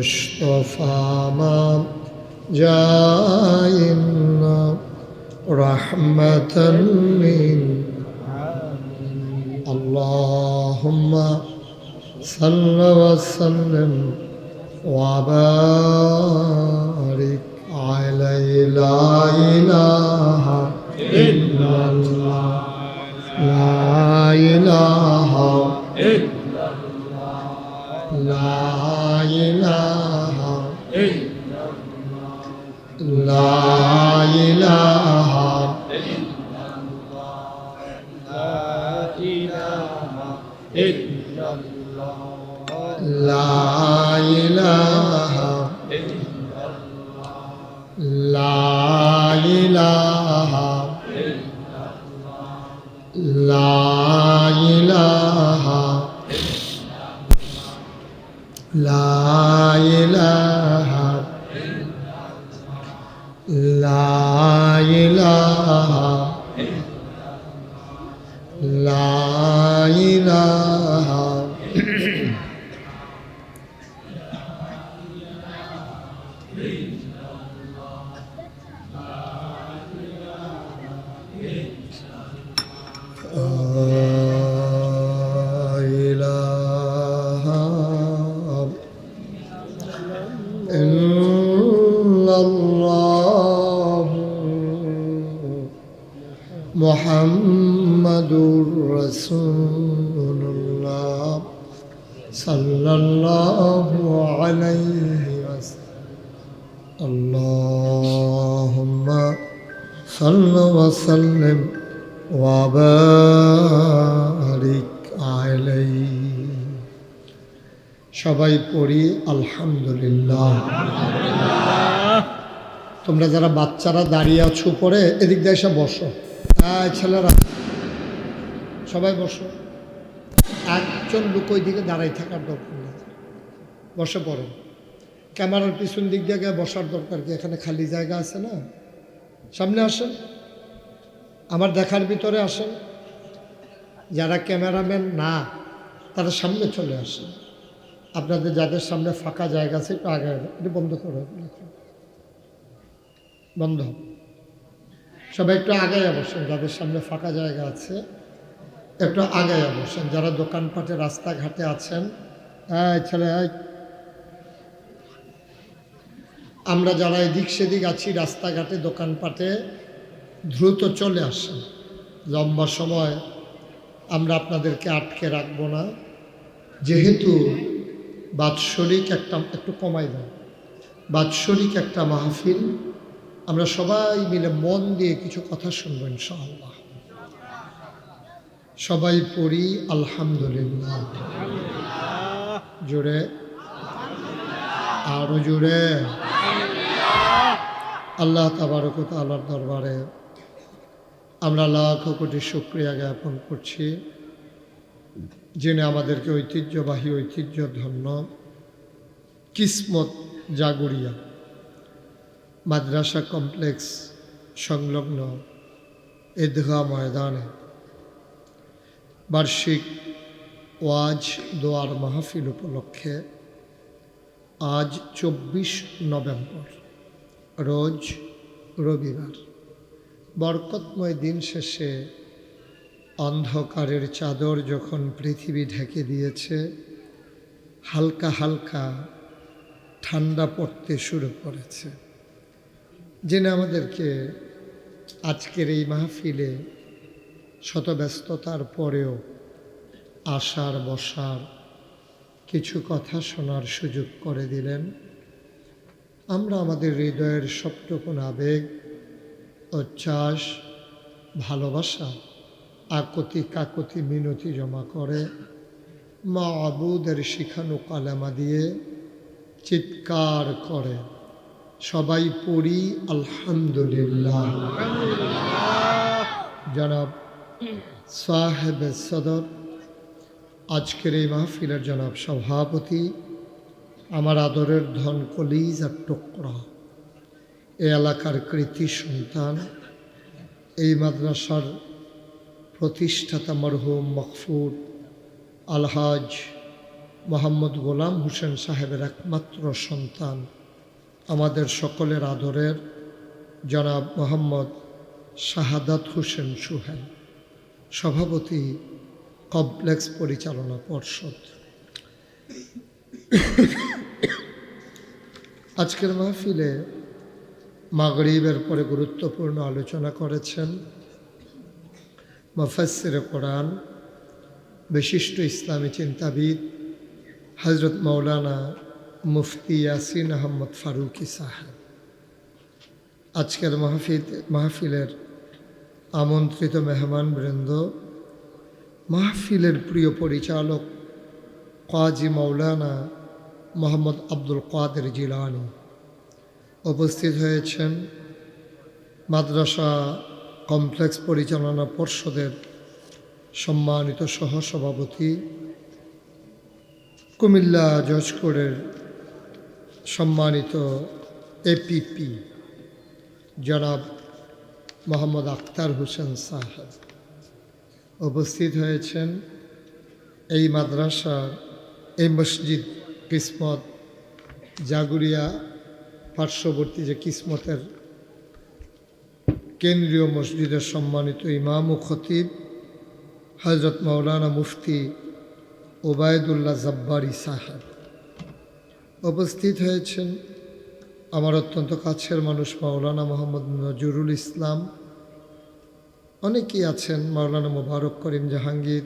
مصطفى ما جاءنا رحمة اللهم صل وسلم وبارك عليه. لا إله إلا الله لا إله إلا الله لا إله إلا الله لا إله إلا الله لا إله إلا الله لا إله إلا الله لا إله إلا الله لا إله لا إله لا إله لا إله মুহাম্মাদুর রাসূলুল্লাহ সাল্লাল্লাহু আলাইহি ওয়াসাল্লাম। আল্লাহুম্মা সাল্লি ওয়া সাল্লিম ওয়া বারিক আলাইহি। সবাই পড়ি আলহামদুলিল্লাহ। তোমরা যারা বাচ্চারা দাঁড়িয়ে আছো পরে এদিক দিয়ে এসে বসো। ছেলেরা সবাই বসো। একজন লোক ওই দিকে দাঁড়াই থাকার দরকার নেই, বসে পড়ো। ক্যামেরার পিছন দিক দিয়ে বসার দরকার কি? এখানে খালি জায়গা আছে না? সামনে আসেন, আমার দেখার ভিতরে আসেন। যারা ক্যামেরাম্যান না তারা সামনে চলে আসেন। আপনাদের যাদের সামনে ফাঁকা জায়গা আছে একটু আগে, একটু বন্ধ করো, বন্ধ। সবাই একটু আগাইয়া বসেন। যাদের সামনে ফাঁকা জায়গা আছে একটু আগাইয়া বসেন। যারা দোকানপাটে রাস্তাঘাটে আছেন, ছেলে আমরা যারা এদিক সেদিক আছি রাস্তাঘাটে দোকানপাটে দ্রুত চলে আসেন। লম্বা সময় আমরা আপনাদেরকে আটকে রাখবো না, যেহেতু বাৎসরিক একটা, একটু কমাই দেন, বাৎসরিক একটা মাহফিল। আমরা সবাই মিলে মন দিয়ে কিছু কথা শুনবো ইনশাআল্লাহ। সবাই পড়ি আলহামদুলিল্লাহ। জোরে, আরো জোরে। আল্লাহ তাবারক ওয়া তাআলার দরবারে আমরা লাখ কোটি শুকরিয়া জ্ঞাপন করছি, যিনি আমাদেরকে ঐতিহ্যবাহী ঐতিহ্যধন্য কিসমত জাগুরিয়া মাদ্রাসা কমপ্লেক্স সংলগ্ন ঈদগাহ ময়দানে বার্ষিক ওয়াজ দোয়ার মাহফিল উপলক্ষে আজ 24 নভেম্বর, রোজ রবিবার, বরকতময় দিন শেষে অন্ধকারের চাদর যখন পৃথিবী ঢেকে দিয়েছে, হালকা হালকা ঠান্ডা পড়তে শুরু করেছে, যিনি আমাদেরকে আজকের এই মাহফিলে শত ব্যস্ততার পরেও আসার বসার কিছু কথা শোনার সুযোগ করে দিলেন। আমরা আমাদের হৃদয়ের সবটুকু আবেগ, উচ্ছ্বাস, ভালোবাসা, আকুতি কাকুতি মিনতি জমা করে মাবুদের শিখানো কালেমা দিয়ে চিৎকার করে সবাই পড়ি আলহামদুলিল্লাহ। জনাব সাহেবে সদর, আজকের এই মাহফিলের জনাব সভাপতি, আমার আদরের ধন কলিজার টুকরা, এই এলাকার কৃতি সন্তান, এই মাদ্রাসার প্রতিষ্ঠাতা মরহুম মকফুর আলহাজ মোহাম্মদ গোলাম হোসেন সাহেবের একমাত্র সন্তান, আমাদের সকলের আদরের জনাব মোহাম্মদ শাহাদাত হোসেন সুহেল, সভাপতি কমপ্লেক্স পরিচালনা পর্ষদ। আজকের মাহফিলে মাগরিবের পরে গুরুত্বপূর্ণ আলোচনা করেছেন মুফাসসিরে কোরআন, বিশিষ্ট ইসলামী চিন্তাবিদ হজরত মৌলানা মুফতি ইয়াসিন আহমদ ফারুকি সাহেব। আজকের মাহফিলের আমন্ত্রিত মেহমানবৃন্দ, মাহফিলের প্রিয় পরিচালক কাজী মৌলানা মোহাম্মদ আব্দুল কাদের জিলানী, উপস্থিত হয়েছেন মাদ্রাসা কমপ্লেক্স পরিচালনা পর্ষদের সম্মানিত সহসভাপতি, কুমিল্লা জজকোর্টের সম্মানিত এপিপি জনাব মোহাম্মদ আখতার হোসেন সাহেব। উপস্থিত হয়েছেন এই মাদ্রাসা, এই মসজিদ কিসমত জাগুরিয়া পার্শ্ববর্তী যে কিসমতের কেন্দ্রীয় মসজিদের সম্মানিত ইমাম ও খতিব হজরত মৌলানা মুফতি ওবায়দুল্লাহ জব্বারি সাহেব। উপস্থিত হয়েছেন আমার অত্যন্ত কাছের মানুষ মাওলানা মোহাম্মদ নজরুল ইসলাম, অনেকেই আছেন, মাওলানা মোবারক করিম জাহাঙ্গীর,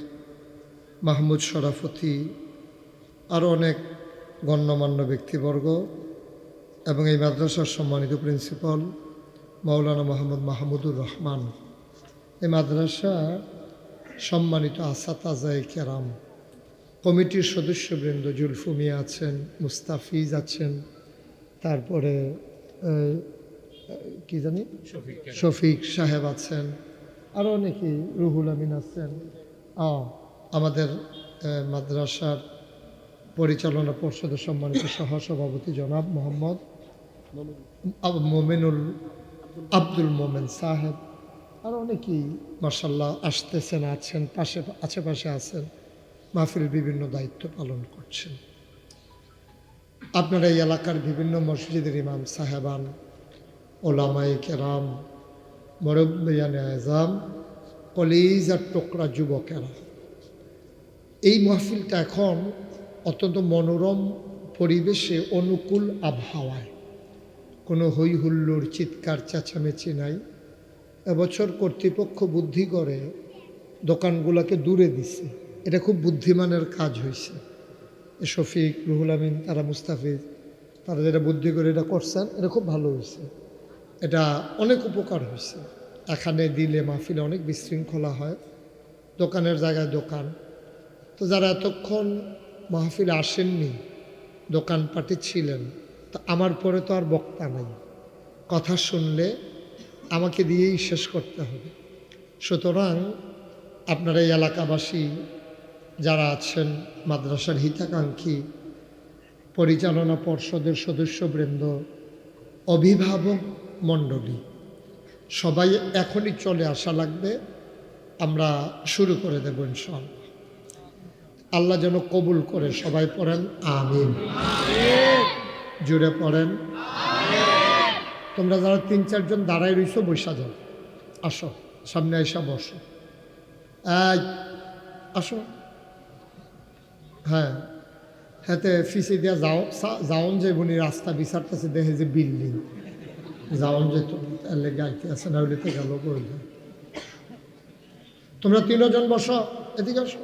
মাহমুদ শরাফতি, আরও অনেক গণ্যমান্য ব্যক্তিবর্গ এবং এই মাদ্রাসার সম্মানিত প্রিন্সিপাল মাওলানা মোহাম্মদ মাহমুদুর রহমান, এই মাদ্রাসা সম্মানিত আসাতাজায়ে কেরাম, কমিটির সদস্যবৃন্দ জুলফু মিয়া আছেন, মুস্তাফিজ আছেন, তারপরে কি জানি শফিক সাহেব আছেন, আরও অনেকেই, রুহুল আমিন আছেন, আমাদের মাদ্রাসার পরিচালনা পর্ষদের সম্মানিত সহসভাপতি জনাব মোহাম্মদ আব্দুল মোমেন সাহেব, আর অনেকেই মাশাআল্লাহ আসতেছেন, আছেন, আশেপাশে আছেন, মাহফিল বিভিন্ন দায়িত্ব পালন করছেন। আপনারা এই এলাকার বিভিন্ন মসজিদের ইমাম সাহেবান, ওলামায়ে কেরাম, মুরব্বিয়ানে আযম, কলিজার টুকরা যুবকেরা, এই মাহফিলটা এখন অত্যন্ত মনোরম পরিবেশে, অনুকূল আবহাওয়ায়, কোনো হই হুল্লোড় চিৎকার চেঁচামেচি নাই। এবছর কর্তৃপক্ষ বুদ্ধি করে দোকানগুলোকে দূরে দিছে, এটা খুব বুদ্ধিমানের কাজ হয়েছে। শফিক, রুহুল আমিন, তারা মুস্তাফিজ, তারা যেটা বুদ্ধি করে এটা করছেন, এটা খুব ভালো হয়েছে, এটা অনেক উপকার হয়েছে। এখানে দিলে মাহফিলে অনেক বিশৃঙ্খলা হয়, দোকানের জায়গায় দোকান। তো যারা এতক্ষণ মাহফিলে আসেননি, দোকানপাটে ছিলেন, তো আমার পরে তো আর বক্তা নাই, কথা শুনলে আমাকে দিয়েই শেষ করতে হবে। সুতরাং আপনারা এই এলাকাবাসী যারা আছেন, মাদ্রাসার হিতাকাঙ্ক্ষী, পরিচালনা পর্ষদের সদস্যবৃন্দ, অভিভাবক মণ্ডলী, সবাই এখনই চলে আসা লাগবে, আমরা শুরু করে দেব ইনশাআল্লাহ। আল্লাহ যেন কবুল করে, সবাই পড়েন আমিন, জুড়ে পড়েন। তোমরা যারা 3-4 জন দাঁড়ায় রইছো, বৈশা যাও, আসো সামনে এসে বসো, আসো। হ্যাঁ, হাতে ফিসে দিয়া যাওন যে বুনি রাস্তা বিচারতেছে, দেখে যে বিল্ডিং যাওন যে তাহলে গাইতে আছে, না হইলে তো গেল করে। তোমরা 3 জন বসো, এদিকে আসো,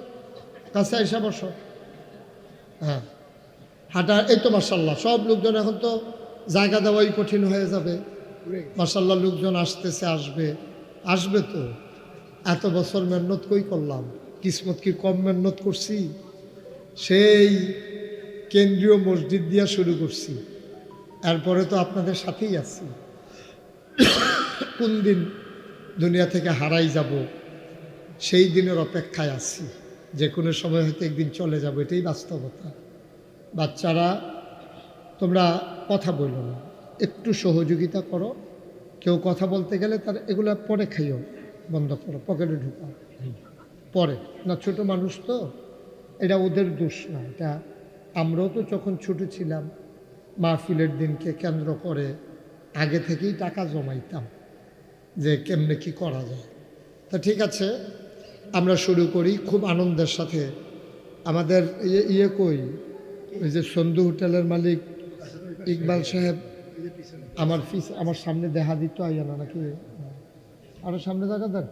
কাছে এসে বসো। হ্যাঁ, হাঁটা, এই তো মাশাআল্লাহ সব লোকজন, এখন তো জায়গা দেওয়াই কঠিন হয়ে যাবে। মাশাআল্লাহ লোকজন আসতেছে, আসবে তো। এত বছর মেহনত কই করলাম, কিসমত কি কম মেহনত করছি? সেই কেন্দ্রীয় মসজিদ দিয়া শুরু করছি, এরপরে তো আপনাদের সাথেই আছি। কোন দিন দুনিয়া থেকে হারাই যাব, সেই দিনের অপেক্ষায় আছি, যে কোনো সময় হয়তো একদিন চলে যাব, এটাই বাস্তবতা। বাচ্চারা, তোমরা কথা বলো না, একটু সহযোগিতা করো। কেউ কথা বলতে গেলে তার এগুলো পরে খাইও, বন্ধ করো, পকেটে ঢুকাও পরে। না, ছোট মানুষ তো, এটা ওদের দোষ না, এটা আমরাও তো যখন ছোট ছিলাম মাহফিলের দিনকে কেন্দ্র করে আগে থেকেই টাকা জমাইতাম যে কেমনে কি করা যায়। তা ঠিক আছে, আমরা শুরু করি খুব আনন্দের সাথে। আমাদের কই ওই যে সন্ধু হোটেলের মালিক ইকবাল সাহেব আমার সামনে দেখা দিত আইয়া না নাকি? আরো সামনে দেখা দেন,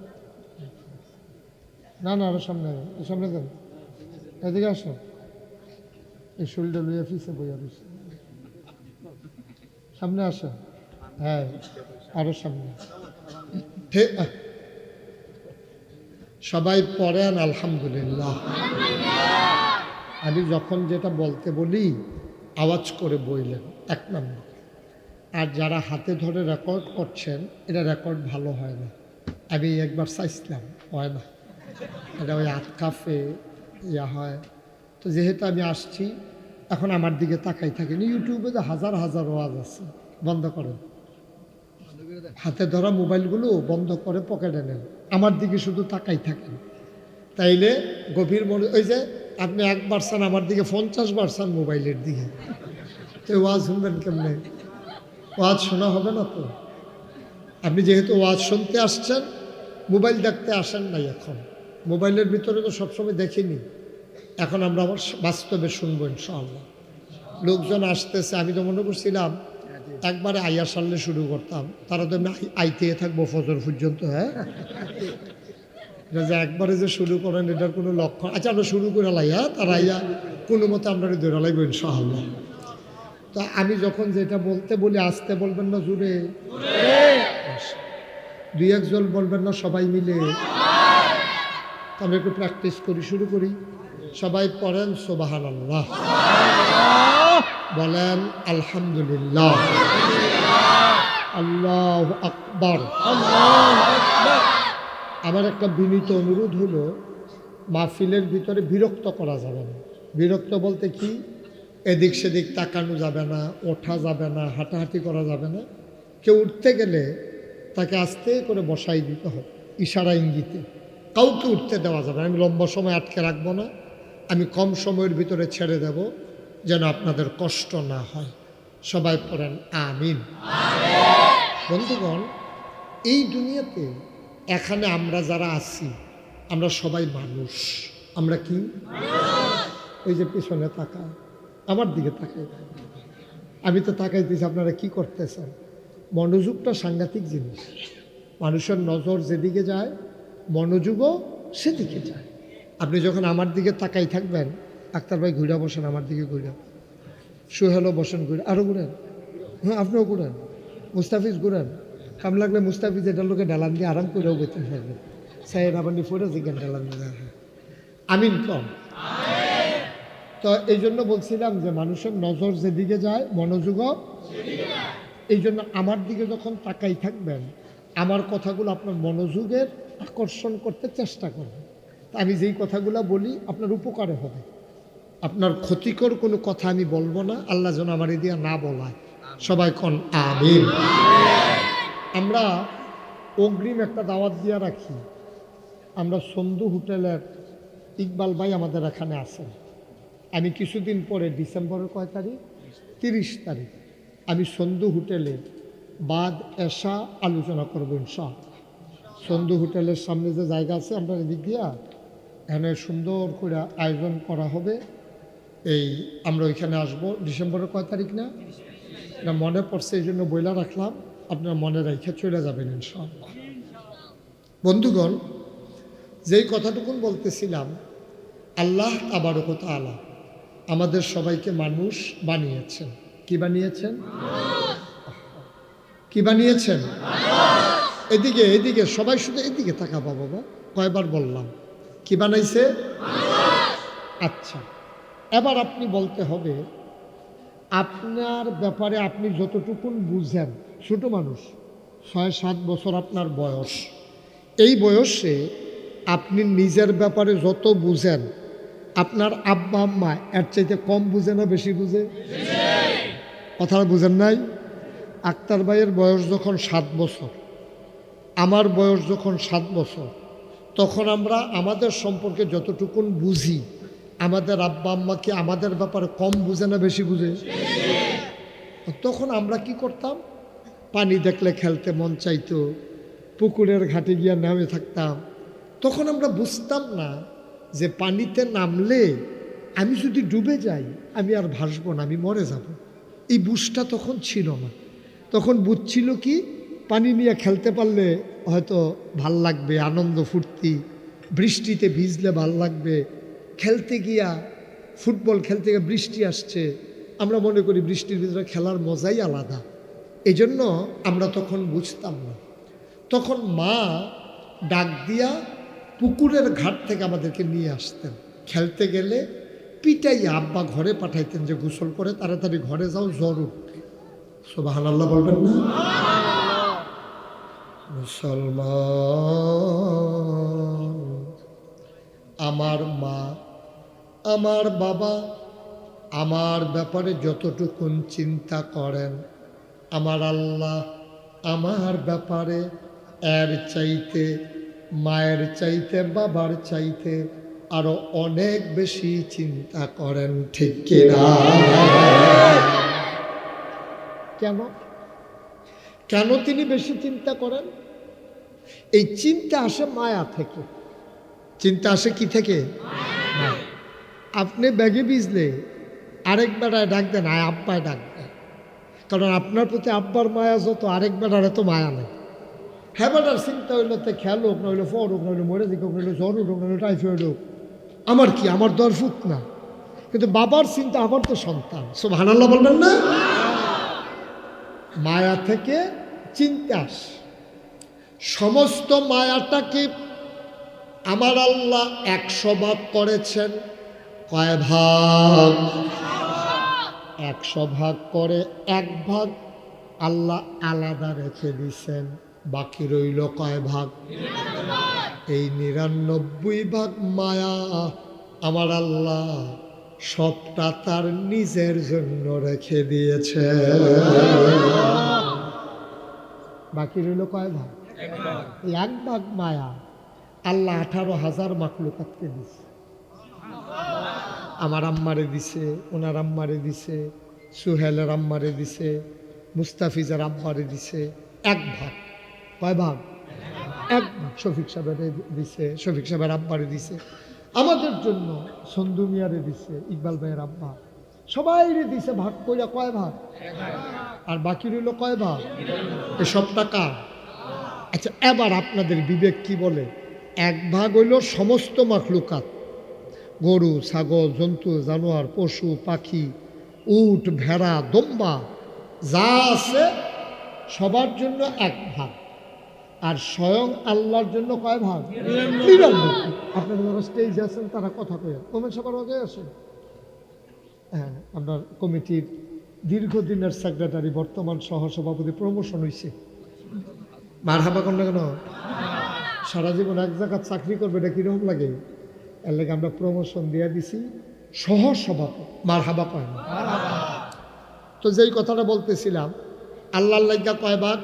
না আরো সামনে দেন, এদিকে আসো, এই শরীরটা লইয়া ফিসে বইয়া রয়েছে, সামনে আসো, হ্যাঁ আরো সামনে। ঠিক, সবাই পড়েন আলহামদুলিল্লাহ। আমি যখন যেটা বলতে বলি আওয়াজ করে বললেন, 1 নম্বর। আর যারা হাতে ধরে রেকর্ড করছেন, এটা রেকর্ড ভালো হয় না। আমি একবার চাইছিলাম, হয় না, এটা ওই আটকাফে হয়। তো যেহেতু আমি আসছি, এখন আমার দিকে তাকাই থাকেনি। ইউটিউবে তো হাজার হাজার ওয়াজ আছে, বন্ধ করেন। হাতে ধরা মোবাইলগুলো বন্ধ করে পকেটে নেন, আমার দিকে শুধু তাকাই থাকেন। তাইলে গভীর মনে, ওই যে আপনি 1 বার চান আমার দিকে, 50 বার চান মোবাইলের দিকে, তো ওয়াজ শুনবেন কেমনে? ওয়াজ শোনা হবে না তো। আপনি যেহেতু ওয়াজ শুনতে আসছেন, মোবাইল দেখতে আসেন নাই। এখন মোবাইলের ভিতরে তো সবসময় দেখিনি, এখন আমরা আবার বাস্তবে শুনবো ইনশাআল্লাহ। লোকজন আসতেছে, আমি তো মনে করছিলাম একবারে আইয়া সারলে শুরু করতাম, তারা তো আমি আইতে থাকবো ফজর পর্যন্ত। হ্যাঁ, এটা যে একবারে যে শুরু করেন এটার কোনো লক্ষণ। আচ্ছা, আমরা শুরু করে লাইয়া তারা আইয়া কোনো মতে আমরা ধরে লাইব ইনশাআল্লাহ। তো আমি যখন যেটা বলতে বলি, আসতে বলবেন না জুড়ে, 2-1 জন বলবেন না সবাই মিলে। আমরা একটু প্র্যাকটিস করি, শুরু করি। সবাই পড়েন সুবহানাল্লাহ, বলেন আলহামদুলিল্লাহ, আল্লাহু আকবার। আমার একটা বিনীত অনুরোধ হলো, মাহফিলের ভিতরে বিরক্ত করা যাবে না। বিরক্ত বলতে কি, এদিক সেদিক তাকানো যাবে না, ওঠা যাবে না, হাঁটাহাঁটি করা যাবে না। কেউ উঠতে গেলে তাকে আস্তে করে বসাই দিতে হবে, ইশারা ইঙ্গিতে। কাউকে উঠতে দেওয়া যাবে না। আমি লম্বা সময় আটকে রাখবো না, আমি কম সময়ের ভিতরে ছেড়ে দেব, যেন আপনাদের কষ্ট না হয়। সবাই পড়েন আমিন। বন্ধুগণ, এই দুনিয়াতে এখানে আমরা যারা আছি, আমরা সবাই মানুষ। আমরা কি? ওই যে পিছনে তাকায়, আমার দিকে তাকাই, আমি তো তাকাইতেছি, আপনারা কি করতেছেন? মনোযোগটা সাংঘাতিক জিনিস। মানুষের নজর যেদিকে যায়, মনোযোগও সেদিকে যায়। আপনি যখন আমার দিকে তাকাই থাকবেন, আক্তার ভাই ঘুরে বসেন, আমার দিকে ঘুরে, সোহেলও বসেন, ঘুরে, আরও ঘুরেন, হ্যাঁ আপনিও ঘুরেন, মুস্তাফিজ ঘুরেন। কাম লাগলে মুস্তাফিজ এটার লোকে ডালান দিয়ে আরাম করেও বইতে থাকবেন। সাইড আপনি ফোরে জিজ্ঞান ডালান দিয়ে, আমিন কম। তো এই জন্য বলছিলাম যে মানুষের নজর যেদিকে যায়, মনোযোগও। এই জন্য আমার দিকে যখন তাকাই থাকবেন, আমার কথাগুলো আপনার মনোযোগের আকর্ষণ করতে চেষ্টা করবেন। আমি যেই কথাগুলো বলি আপনার উপকারে হবে, আপনার ক্ষতিকর কোনো কথা আমি বলবো না। আল্লাহ যেন আমার দিয়া না বলায়। সবাই কোন আমিন। আমরা অগ্রিম একটা দাওয়াত দিয়া রাখি। আমরা সন্ধু হোটেলের ইকবাল ভাই আমাদের এখানে আছেন। আমি কিছুদিন পরে ডিসেম্বরের কয় তারিখ, 30 তারিখ, আমি সন্ধু হোটেলে বাদ এশা আলোচনা করবো ইনশাআল্লাহ। সন্ধু হোটেলের সামনে যে জায়গা আছে, আমরা এদিক দিয়া এখানে সুন্দর করে আয়োজন করা হবে। এই আমরা ওইখানে আসবো ডিসেম্বরের কয় তারিখ না, এটা মনে পড়ছে, এই জন্য বইলা রাখলাম, আপনার মনে রেখে চলে যাবেন ইনশাআল্লাহ। বন্ধুগণ, যেই কথাটুকুন বলতেছিলাম, আল্লাহ তাবারক ওয়া তাআলা আমাদের সবাইকে মানুষ বানিয়েছেন। কি বানিয়েছেন? কি বানিয়েছেন? এদিকে এদিকে সবাই শুধু এদিকে তাকাবা বাবা, কয়বার বললাম? কি বানাইছে? আচ্ছা, এবার আপনি বলতে হবে আপনার ব্যাপারে আপনি যতটুকুন বুঝেন। ছোট মানুষ, 6-7 বছর আপনার বয়স। এই বয়সে আপনি নিজের ব্যাপারে যত বুঝেন, আপনার আব্বা আম্মা এর চাইতে কম বুঝে না বেশি বুঝে? কথাটা বুঝেন নাই? আক্তার ভাইয়ের বয়স যখন 7 বছর, আমার বয়স যখন 7 বছর, তখন আমরা আমাদের সম্পর্কে যতটুকুন বুঝি, আমাদের আব্বা আম্মা কি আমাদের ব্যাপারে কম বুঝে না বেশি বুঝে? তখন আমরা কি করতাম? পানি দেখলে খেলতে মন চাইতো, পুকুরের ঘাটে গিয়ে নামে থাকতাম। তখন আমরা বুঝতাম না যে পানিতে নামলে আমি যদি ডুবে যাই আমি আর ভাসবো না, আমি মরে যাব। এই বুঝটা তখন ছিল না। তখন বুঝছিল কি, পানি নিয়ে খেলতে পারলে হয়তো ভাল লাগবে, আনন্দ ফুর্তি, বৃষ্টিতে ভিজলে ভাল লাগবে। খেলতে গিয়া ফুটবল খেলতে গিয়ে বৃষ্টি আসছে, আমরা মনে করি বৃষ্টির ভিতরে খেলার মজাই আলাদা। এই জন্য আমরা তখন বুঝতাম না। তখন মা ডাক দিয়া পুকুরের ঘাট থেকে আমাদেরকে নিয়ে আসতেন। খেলতে গেলে পিটাইয়া আব্বা ঘরে পাঠাইতেন যে গোসল করে তাড়াতাড়ি ঘরে যাও, জ্বর উঠবে। সুবহানাল্লাহ বলবেন না? মুসলমান, আমার মা আমার বাবা আমার ব্যাপারে যতটুকুন চিন্তা করেন, আমার আল্লাহ আমার ব্যাপারে এর চাইতে, মায়ের চাইতে, বাবার চাইতে আরো অনেক বেশি চিন্তা করেন, ঠিক কিনা? কেন কেন তিনি বেশি চিন্তা করেন? এই চিন্তা আসে মায়া থেকে। চিন্তা আসে কি থেকে? আপনি ব্যাগে ভিজলে আরেক বেড়ায় ডাক দেন, আয় আব্বায় ডাক দেন, কারণ আপনার প্রতি আব্বার মায়া যত আরেক বেড়ার এত মায়া নেই। হ্যাঁ বেটার চিন্তা হইলো তো খেয়াল হোক, নইলে ফর হোক, নইলে মরে দিক হোক, নইলে জ্বর হোক, নইলে টাইফয়েড হোক, আমার কি, আমার দর ফুট না। কিন্তু বাবার চিন্তা আমার তো সন্তান। সুবহানাল্লাহ বলবেন না? মায়া থেকে চিন্তা আসে। সমস্ত মায়াটাকে আমার আল্লাহ 100 ভাগ করেছেন। কয় ভাগ? 100 ভাগ করে 1 ভাগ আল্লাহ আলাদা রেখে দিছেন। বাকি রইল কয় ভাগ? এই 99 ভাগ মায়া আমার আল্লাহ সবটা তার নিজের জন্য রেখে দিয়েছে। বাকি রইল কয় ভাগ? 1 ভাগ মায়া আল্লাহ 18,000 মাখলুকাতকে দিছে। আমার আম্মারে দিছে, ওনার আম্মারে দিছে, সুহেলের আম্মারে দিছে, মুস্তাফিজার আব্বারে দিছে। 1 ভাগ। কয় ভাগ? 1 ভাগ। শফিক সাহেবের দিছে, শফিক সাহেবের আব্বারে দিছে, আমাদের জন্য সন্দু মিয়ারে দিছে, ইকবাল ভাইয়ের আব্বা, সবাইরে দিছে ভাগ কইরা। কয় ভাগ? আর বাকি রইল কয় ভাগ? এসব টাকা। আচ্ছা, এবার আপনাদের বিবেক কি বলে? 1 ভাগ হইল সমস্ত মাখলুকাত, গরু, ছাগল, জন্তু, জানোয়ার, পশু পাখি, উট, ভেড়া, দম্বা যা আছে সবার জন্য 1 ভাগ। আর স্বয়ং আল্লাহর জন্য কয় ভাগ? 99। আপনারা যারা স্টেজ আছেন তারা কথা কয়ে কমেন্ট সবার আগে আসেন। হ্যাঁ, আপনার কমিটির দীর্ঘদিনের সেক্রেটারি, বর্তমান সহসভাপতি প্রমোশন হয়েছে। মারহাবা কোন না কেন? সারা জীবন এক জায়গায় চাকরি করবে, এটা কিরকম লাগে? এর লাগে আমরা প্রমোশন দিয়ে দিছি সহসভাপতি। মারহাবা কয় না? তো যেই কথাটা বলতেছিলাম, আল্লাহর লাগা কয় ভাগ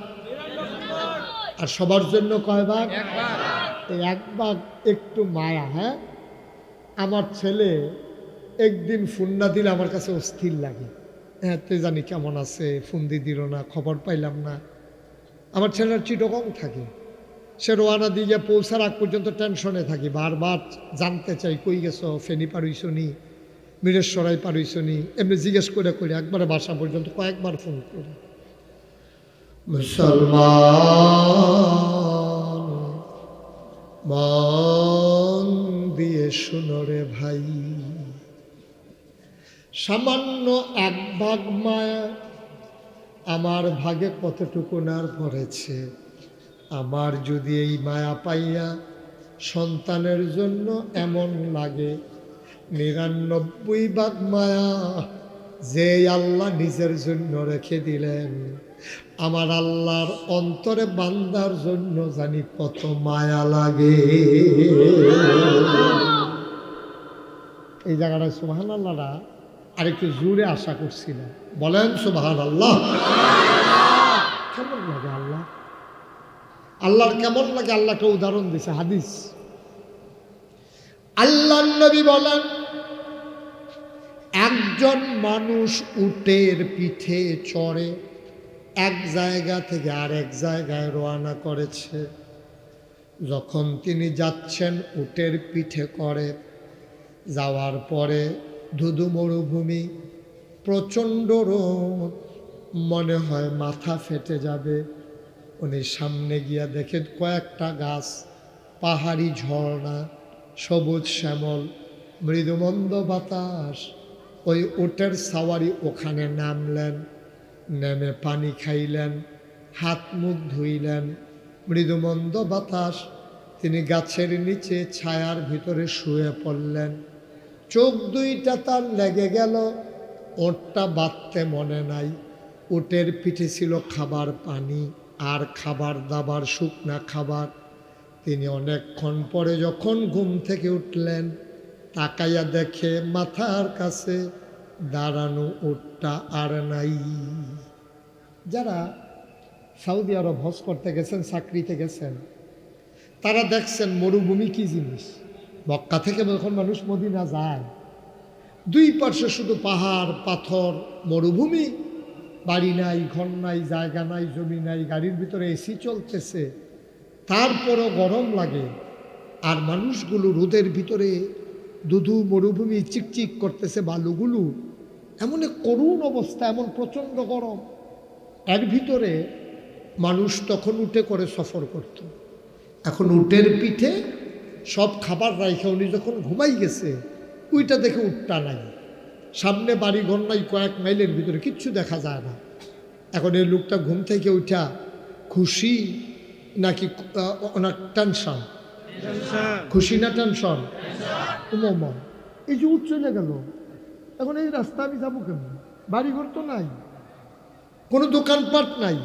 আর সবার জন্য কয় ভাগ? এই 1 ভাগ একটু মায়া। হ্যাঁ, আমার ছেলে একদিন ফোন না দিলে আমার কাছে অস্থির লাগে। হ্যাঁ, তে জানি কেমন আছে, ফোন দিয়ে দিল না, খবর পাইলাম না। আমার ছেলের চিটগং থাকে, সে রোয়ানা দিয়ে পৌঁছার আগ পর্যন্ত টেনশনে থাকি, বারবার জানতে চাই কই গেছো, ফেনি পারইছ নি, মিরেশ্বরাই পারইছ নি, এমনি জিজ্ঞেস করে করে একবারে বাসা পর্যন্ত কয়েকবার ফোন করি। মুসলমান, মন দিয়ে শুনো রে ভাই, সামান্য 1 ভাগ মায়া আমার ভাগে কতটুকু নার পড়েছে। আমার যদি এই মায়া পাইয়া সন্তানের জন্য এমন লাগে, 99 ভাগ মায়া যে আল্লাহ নিজের জন্য রেখে দিলেন, আমার আল্লাহর অন্তরে বান্দার জন্য জানি কত মায়া লাগে। এই জায়গাটায় সুবহানাল্লাহরা আরেকটু জোরে আশা করছিলাম। বলেন সুবহানাল্লাহ। কেমন লাগে আল্লাহ? আল্লাহর কেমন লাগে? আল্লাহকে উদাহরণ দিছে হাদিস। আল্লাহর নবী বলেন, একজন মানুষ উটের পিঠে চড়ে এক জায়গা থেকে আরেক জায়গায় রওনা করেছে। যখন তিনি যাচ্ছেন উটের পিঠে করে, যাওয়ার পরে ধুধু মরুভূমি, প্রচণ্ড রোদ, মনে হয় মাথা ফেটে যাবে। উনি সামনে গিয়া দেখেন কয়েকটা গাছ, পাহাড়ি ঝর্ণা, সবুজ শ্যামল, মৃদুমন্দ বাতাস। ওই উটের সাওয়ারি ওখানে নামলেন, নেমে পানি খাইলেন, হাত মুখ ধুইলেন, মৃদুমন্দ বাতাস। তিনি গাছের নিচে ছায়ার ভিতরে শুয়ে পড়লেন। চোখ দুইটা তার লেগে গেল, ওটটা বাঁধতে মনে নাই। উটের পিঠে ছিল খাবার পানি আর খাবার দাবার, শুকনা খাবার। তিনি অনেকক্ষণ পরে যখন ঘুম থেকে উঠলেন, তাকাইয়া দেখে মাথার কাছে দাঁড়ানো উটটা আর নাই। যারা সৌদি আরব হজ করতে গেছেন, চাকরিতে গেছেন, তারা দেখছেন মরুভূমি কি জিনিস। মক্কা থেকে যখন মানুষ মদিনা যায়, দুই পার্শ্বে শুধু পাহাড় পাথর, মরুভূমি, বাড়ি নাই, ঘর নাই, জায়গা নাই, জমি নাই, গাড়ির ভিতরে এসি চলতেছে, তারপরও গরম লাগে। আর মানুষগুলো রোদের ভিতরে দুধু মরুভূমি চিকচিক করতেছে, বালুগুলো এমন এক করুণ অবস্থা, এমন প্রচণ্ড গরম। এর ভিতরে মানুষ তখন উঠে করে সফর করত। এখন উটের পিঠে সব খাবার রাইখা উনি যখন ঘুমাই গেছে, ওইটা দেখে উঠটা নাই, সামনে বাড়ি ঘর নাই, কয়েক মাইলের ভিতরে কিচ্ছু দেখা যায় না। এখন এই লোকটা ঘুম থেকে উঠা খুশি নাকি ওনার টেনশন? খুশি না টেনশন? মন এই যে উঠ চলে গেল, এখন এই রাস্তা আমি যাবো কেমন? বাড়িঘর তো নাই, কোনো দোকানপাট নাই,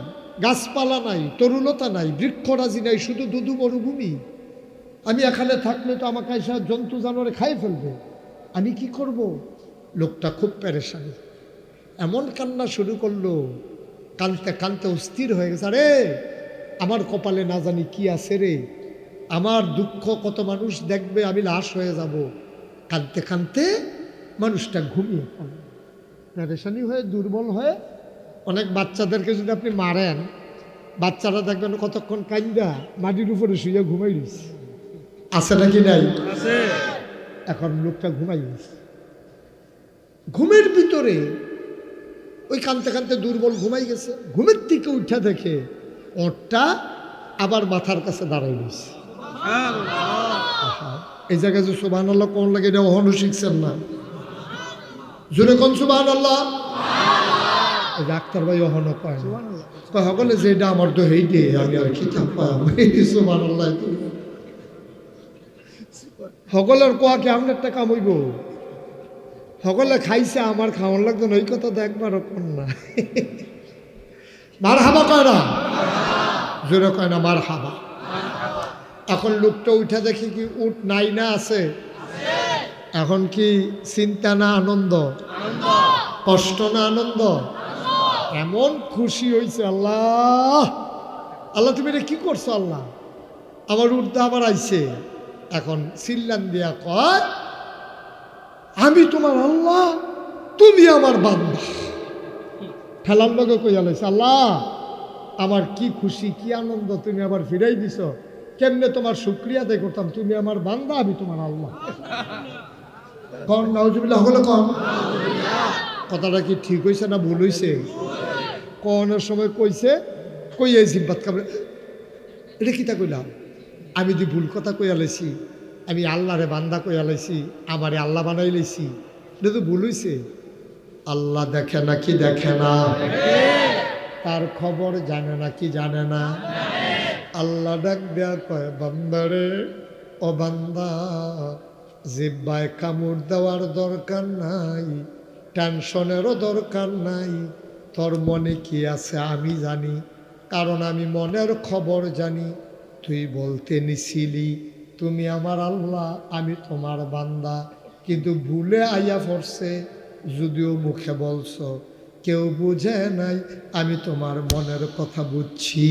গাছপালা নাই, তরুলতা নাই, বৃক্ষরাজি নাই, শুধু দুধু মরুভূমি। আমি এখানে থাকলে তো আমাকে এসে জন্তু জানোয়ারে খাই ফেলবে, আমি কি করব? লোকটা খুব পেরেশানি, এমন কান্না শুরু করলো, কানতে কানতে অস্থির হয়ে গেছে। আরে আমার কপালে না জানি কি আছে রে, আমার দুঃখ কত মানুষ দেখবে, আমি লাশ হয়ে যাব। কানতে কানতে মানুষটা ঘুমিয়ে পড়ল, পেরেশানি হয়ে, দুর্বল হয়ে। অনেক বাচ্চাদেরকে যদি আপনি মারেন, বাচ্চারা দেখবেন কতক্ষণ কান্দা মাটির উপরে শুয়ে ঘুমাই দিচ্ছে, আছে নাকি নাই? এখন লোকটা ঘুমাই দিচ্ছে, ঘুমের ভিতরে ওই কানতে কানতে দুর্বল ঘুমাই গেছে। ঘুমের থেকে উঠা দেখে ওটা আবার মাথার কাছে দাঁড়াই দিচ্ছে। এই জায়গায় যে সুবহানাল্লাহ কোন লাগে, এটা অহনও শিখছেন না, জোরে কোন সুবহানাল্লাহ। ডাক্তার ভাই অহনও পায় না, সকলে যে এটা আমার তো হেই দিয়ে আমি আর কি সুবহানাল্লাহ। সকলের কোয়া কি আপনার টাকা কামইব, সকলে খাইছে, আমার খাওয়ার লাগতো না, ওই কথা দেখবার কোন না। মার হাবা কয় না, জোরে কয় না মার হাবা। এখন লোকটা উঠে দেখি কি উঠ নাই না আছে। এখন কি চিন্তা না আনন্দ? কষ্ট না আনন্দ? এমন খুশি হয়েছে, আল্লাহ আল্লাহ তুমি এটা কি করছো, আল্লাহ আমার উঠতে আবার আইছে। এখন চিল্লান দিয়া কয়, আমি তোমার আল্লাহ, তুমি আমার বান্দা। ঠেলার লগে কইয়া লাইছে, আল্লাহ আমার কি খুশি, কি আনন্দ, তুমি আবার ফিরাই দিছ। কেমনে তোমার শুকরিয়া আদায় করতাম, তুমি আমার বান্দা, আমি তোমার আল্লাহ। কন নাউজুবিল্লাহ, হলো কন। কথাটা কি ঠিক হয়েছে না ভুল হয়েছে? কনের সময় কইছে, কইয়া জিব্বাত কামড়ে, এটা কিতা কইলাম? আমি যদি ভুল কথা কইয়া লাইছি, আমি আল্লাহরে বান্দা কইয়া লাইছি, আমারে আল্লাহ বানাই লাইছি, এটা তো ভুল হয়েছে। আল্লাহ দেখে না কি দেখে না? তার খবর জানে না কি জানে না? আল্লাহ ডাক দেয়া কয়, বান্দারে ও বান্দা, জিব্বায় কামড় দেওয়ার দরকার নাই, টেনশনেরও দরকার নাই। তোর মনে কি আছে আমি জানি, কারণ আমি মনের খবর জানি। তুই বলতে নিছিলি তুমি আমার আল্লাহ, আমি তোমার বান্দা, কিন্তু ভুলে আইয়া পড়ছে, যদিও মুখে বলছো, কেউ বুঝে নাই, আমি তোমার মনের কথা বুঝছি।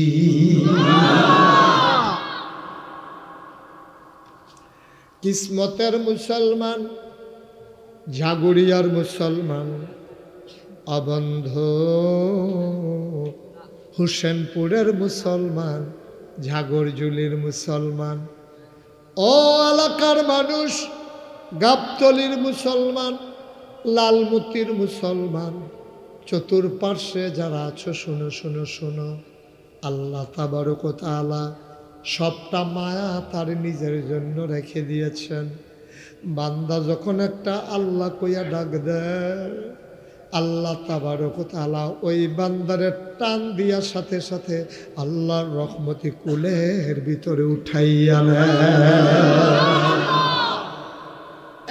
কিসমতের মুসলমান জাগুরিয়ার মুসলমান অবন্ধ, হুসেনপুরের মুসলমান, ঝাগরজুলির মুসলমান, ও এলাকার মানুষ, গাবতলির মুসলমান, লালমতির মুসলমান, চতুর্পার্শ্বে যারা আছো শুনো শুনো শুনো। আল্লাহ তাবারক ওয়া তাআলা সবটা মায়া তার নিজের জন্য রেখে দিয়েছেন। বান্দা যখন একটা আল্লাহ কইয়া ডাক দেয়, আল্লাহ তাবারক ওয়া তাআলা ওই বান্দারে টান দিয়ার সাথে সাথে আল্লাহর রহমতি কুলের ভিতরে উঠাইয়া নেয়।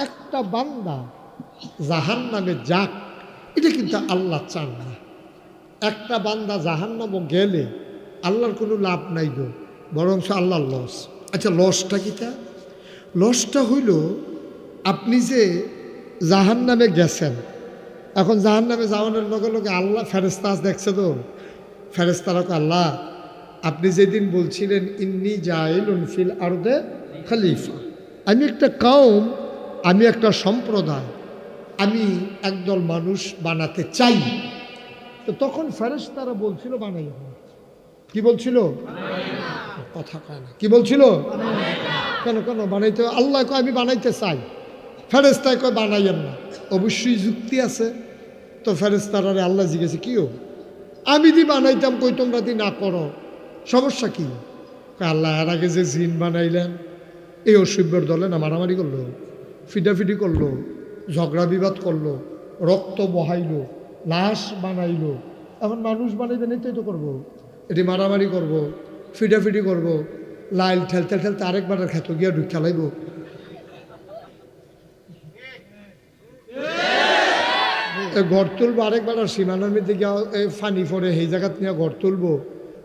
একটা বান্দা জাহান্নামে যাক, এটা কিন্তু আল্লাহ চান না। একটা বান্দা জাহান্নামে গেলে আল্লাহর কোনো লাভ নাই গো, বরঞ্চ আল্লাহর লস। আচ্ছা, লসটা কিটা? লসটা হইল আপনি যে জাহান্নামে গেছেন, এখন জাহান্নামে যাওয়ানোর লগে লগে আল্লাহ ফেরেশতা দেখছে তো, ফেরেশতারা আল্লাহ আপনি যেদিন বলছিলেন ইন্নী জাইলুন ফিল আরদে খলিফা, আমি একটা কওম, আমি একটা সম্প্রদায়, আমি একদল মানুষ বানাতে চাই, তো তখন ফেরেশতারা বলছিল বানাই না। কি বলছিল? কথা কয় না। কি বলছিল? কেন কেন বানাইতে? আল্লাহ কয় আমি বানাইতে চাই, ফেরেশতায় কয় বানাইয়েন না। অবশ্যই যুক্তি আছে। তো ফেরেশতারা আল্লাহ জিজ্ঞেসে কিও, আমি দি বানাইতাম, কই তোমরা দি না করো, সমস্যা কি? আল্লাহ এর আগে যে জিন বানাইলেন, এই অসভ্যর দলে না মারামারি করলো, ফিটাফিটি করলো, ঝগড়া বিবাদ করলো, রক্ত বহাইলো, লাশ বানাইলো, এখন মানুষ বানাইবেন এটাই তো করবো, এটি মারামারি করব, ফিটাফিটি করব, লাইল ঠেলতে ঠেলতে আরেকবার খেত গিয়া ঢুক খেলাইব। ঘর তুলবো আরেকবার, সীমানার মধ্যে গিয়া ফানি পরে সেই জায়গাত নিয়ে ঘর তুলবো,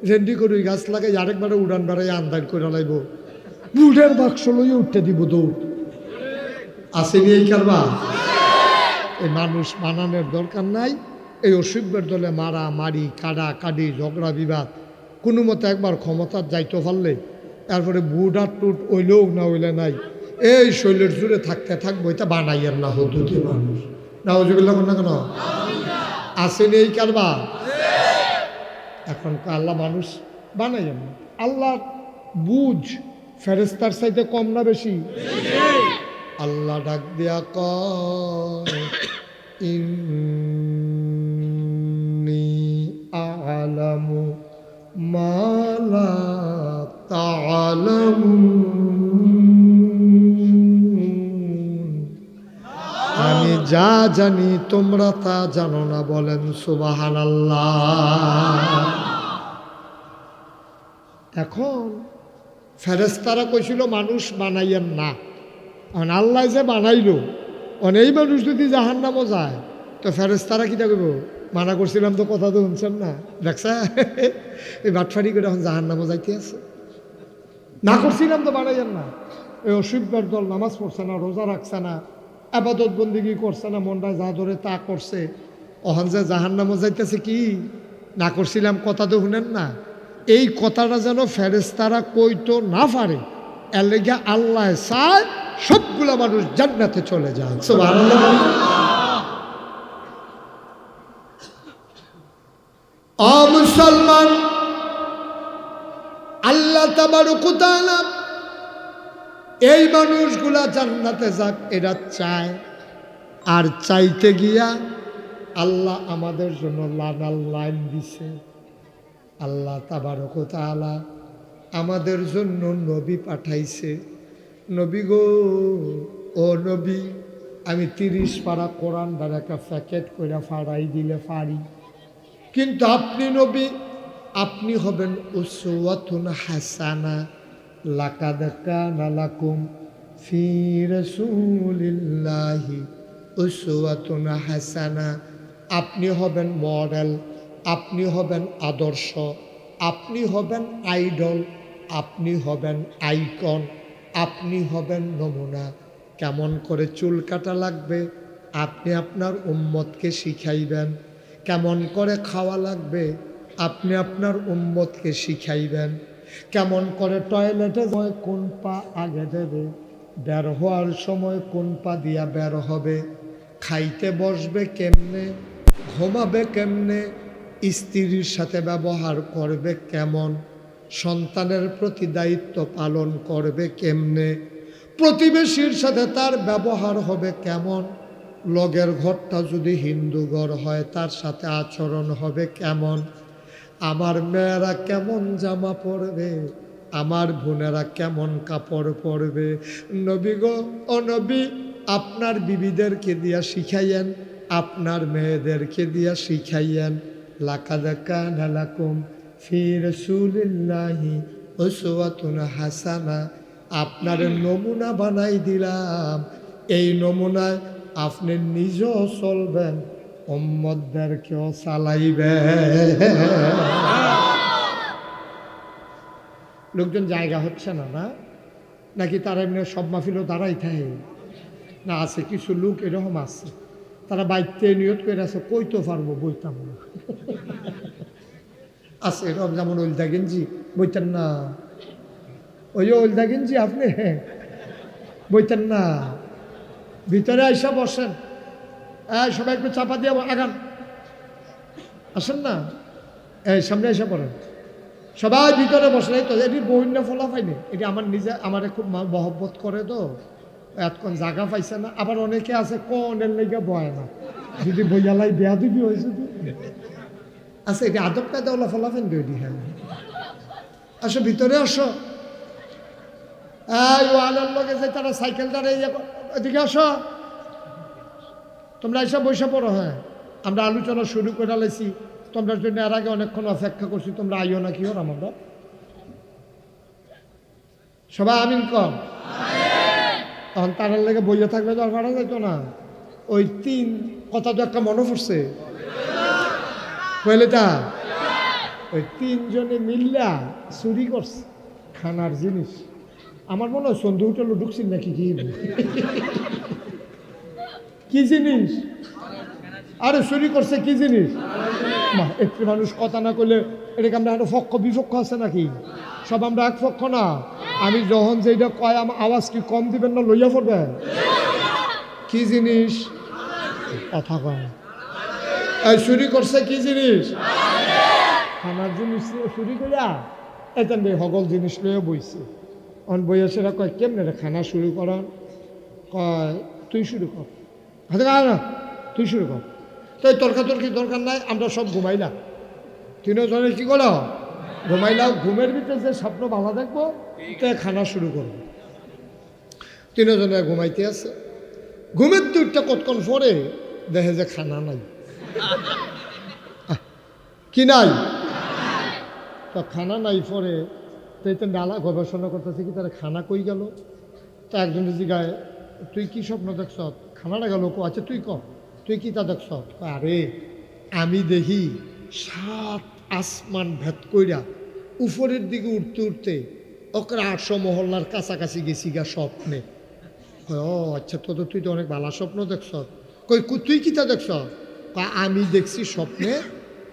রেন্ডি করে গাছ লাগাই আরেকবার উড়ান বাড়াই আন্দার করে লাইব, বুটের বাক্স লইয়ে উঠতে দিব দৌড়। আসেনি এই কারবা? এই মানুষ বানানোর দরকার নাই। এই অসভ্যের দলে মারা মারি, কাডা কাডি, ঝগড়া বিবাদ, কোনো মতে একবার ক্ষমতার যাইতে পারলে তারপরে বুট আর টুট ওইলেও না ওইলে নাই, এই শৈলের জুড়ে থাকতে থাকবো, এটা বানাইয়ের না হতুতে মানুষ না ওজুবিল্লা না কেন? আসেনি এই কারবা? এখন আল্লাহ মানুষ বানাইয়েন না। আল্লাহ বুঝ ফেরেশতার চাইতে কম না বেশি? আল্লাহ ডাক দিয়া কয় ইন্নী আ'লামু মা লা তা'লামুন, আমি যা জানি তোমরা তা জানো না। বলেন সুবহানাল্লাহ। এখন ফেরেশতারা কইছিল মানুষ বানাইয়েন না, আল্লাহ যে বানাইল, এই মানুষ যদি জাহান্নামও যায় তো ফেরেশতারা কিটা করব? মানা করছিলাম তো, কথা তো শুনছেন না, দেখছা এই বাটফারি করে এখন জাহান্নামও যাইতে আছে। না করছিলাম তো বানাইয়েন না। এই অসভ্যের দল নামাজ পড়ছে না, রোজা রাখছে না, আবাদত বন্দিগি করছে না, মনটা যা ধরে তা করছে, অহন যে জাহান্নামও যাইতেছে। কি না করছিলাম, কথা তো শুনেন না। এই কথাটা যেন ফেরেশতারা কইতো না পারে, এর লেগে আল্লাহ চায় সবগুলা মানুষ জান্নাতে চলে যায়। সুবহানাল্লাহ। ও মুসলমান, আল্লাহ তাবারক ওয়া তাআলা এই মানুষগুলা জান্নাতে যাক এরা চায়, আর চাইতে গিয়া আল্লাহ আমাদের জন্য লাগাল লাইন দিছে। আল্লাহ তাবারক ওয়া তাআলা আমাদের জন্য নবী পাঠাইছে। নবী গো, ও নবী, আমি 30 পারা কোরআন দ্বারা একটা প্যাকেট করে ফাড়াই দিলে পারি, কিন্তু আপনি নবী, আপনি হবেন উসওয়াতুন হাসানা, লাকাদ কানা লাকুম ফি রাসূলিল্লাহি উসওয়াতুন হাসানা। আপনি হবেন মডেল, আপনি হবেন আদর্শ, আপনি হবেন আইডল, আপনি হবেন আইকন, আপনি হবেন নমুনা। কেমন করে চুল কাটা লাগবে আপনি আপনার উম্মতকে শিখাইবেন, কেমন করে খাওয়া লাগবে আপনি আপনার উম্মতকে শিখাইবেন, কেমন করে টয়লেটে সময় কোন পা আগে দেবে, বের হওয়ার সময় কোন পা দিয়া বের হবে, খাইতে বসবে কেমনে, ঘুমাবে কেমনে, স্ত্রীর সাথে ব্যবহার করবে কেমন, সন্তানের প্রতি দায়িত্ব পালন করবে কেমনে, প্রতিবেশীর সাথে তার ব্যবহার হবে কেমন, লগের ঘরটা যদি হিন্দু ঘর হয় তার সাথে আচরণ হবে কেমন, আমার মেয়েরা কেমন জামা পরবে, আমার বোনেরা কেমন কাপড় পরবে। নবী গো, ও নবী, আপনার বিবিদেরকে দিয়া শিখাইয়েন, আপনার মেয়েদেরকে দিয়া শিখাইয়েন। লাকাদ কানা লাকুম ফি রাসূলিল্লাহি উসওয়াতুন হাসানা, আপনার নমুনা বানাই দিলাম, এই নমুনায় আপনি নিজেও চলবেন, উম্মতদেরকেও চালাইবেন। লোকজন জায়গা হচ্ছে না, না নাকি তারা এমনি সব মাহফিলও দাঁড়াই থাকে না? আছে কিছু লোক এরকম আছে, তারা বাইতে নিয়ত করে আছে কইতে পারবো, বইতাম না। আছে এরকম, যেমন ওলদা গেঞ্জি বইতেন না, ওই ওলদা গেঞ্জি আপনি বইতেন না, ভিতরে আইসা বসেন, সবাই একটু চাপা দিয়ে আগান, আসেন না, এই সামনে এসে পড়েন, সবাই ভিতরে বসে। এই তো এটি বইন্যা ফলা পাইনি, এটি আমার নিজে আমারে খুব মহব্বত করে তো, এতক্ষণ জায়গা পাইছে না। আবার অনেকে আছে কনের লেগে বয় না, যদি বইয়ালাই বেয়া দিবি হয়েছে তো আচ্ছা, এটি আদব কায়দা ওলা ফলাফেন তৈরি। হ্যাঁ, আসো ভিতরে আসো। এই ওয়ালের লোকে যে তারা সাইকেল দাঁড়িয়ে এদিকে আসো, তোমরা এসব বসে পড়ো। হ্যাঁ, আমরা আলোচনা শুরু করে লাইছি, তোমরা জন্য এর আগে অনেকক্ষণ অপেক্ষা করছি, তোমরা আইও না কি হর আমরা সবাই আমিন কম। তখন তারার লেগে বইয়ে থাকলে তো আর পারা যাইতো না। ওই তিন কথা তো একটা মনে পড়ছে, বুঝলে তা ওই তিনজনে মিল্লা চুরি করছে খানার জিনিস। আমার মনে হয় সন্ধু হোটেল ঢুকছিল নাকি, কি জিনিস, আরে চুরি করছে কি জিনিস। একটি মানুষ কথা না করলে এটাকে আমরা একটা পক্ষ বিপক্ষ আছে নাকি? সব আমরা এক পক্ষ না। আমি যখন যেটা কয় আমার আওয়াজ কি কম দিবেন না লইয়া পড়বেন? কি জিনিস কথা কয়? এই চুরি করছে কি জিনিস? খানার জিনিস চুরি করিয়া এতেন সকল জিনিস লইয়া বইছে। অন বইয়া সেটা কয় কেমনে রে খানা শুরু করার? কয় তুই শুরু কর। হাতে না, তুই শুরু কর। তো এই তর্কাতর্কি দরকার নাই, আমরা সব ঘুমাইলাম। তিনজনে কি করো? ঘুমাইলাম। ঘুমের ভিতরে যে স্বপ্ন ভালো দেখবো তাই খানা শুরু করবো। তিনজনে ঘুমাইতে আছে, ঘুমের দুইটা কতক্ষণ পরে দেখে যে খানা নাই। কি নাই? তো খানা নাই পরে তাই তো নালা গবেষণা করতেছে কি তারা খানা কই গেল। তা একজনের জিগায় তুই কি স্বপ্ন দেখছ? খানাটা গেল। আচ্ছা তুই ক, তুই কি তা দেখছ? আরে আমি দেখি 7 আসমান ভেদ কইরা উপরের দিকে উঠতে উঠতে ওকে 800 মহল্লার কাছাকাছি গেছি গা স্বপ্নে। ও আচ্ছা, তো তুই তো অনেক ভালো স্বপ্ন দেখছ। কই তুই কি তা দেখছ? আমি দেখছি স্বপ্নে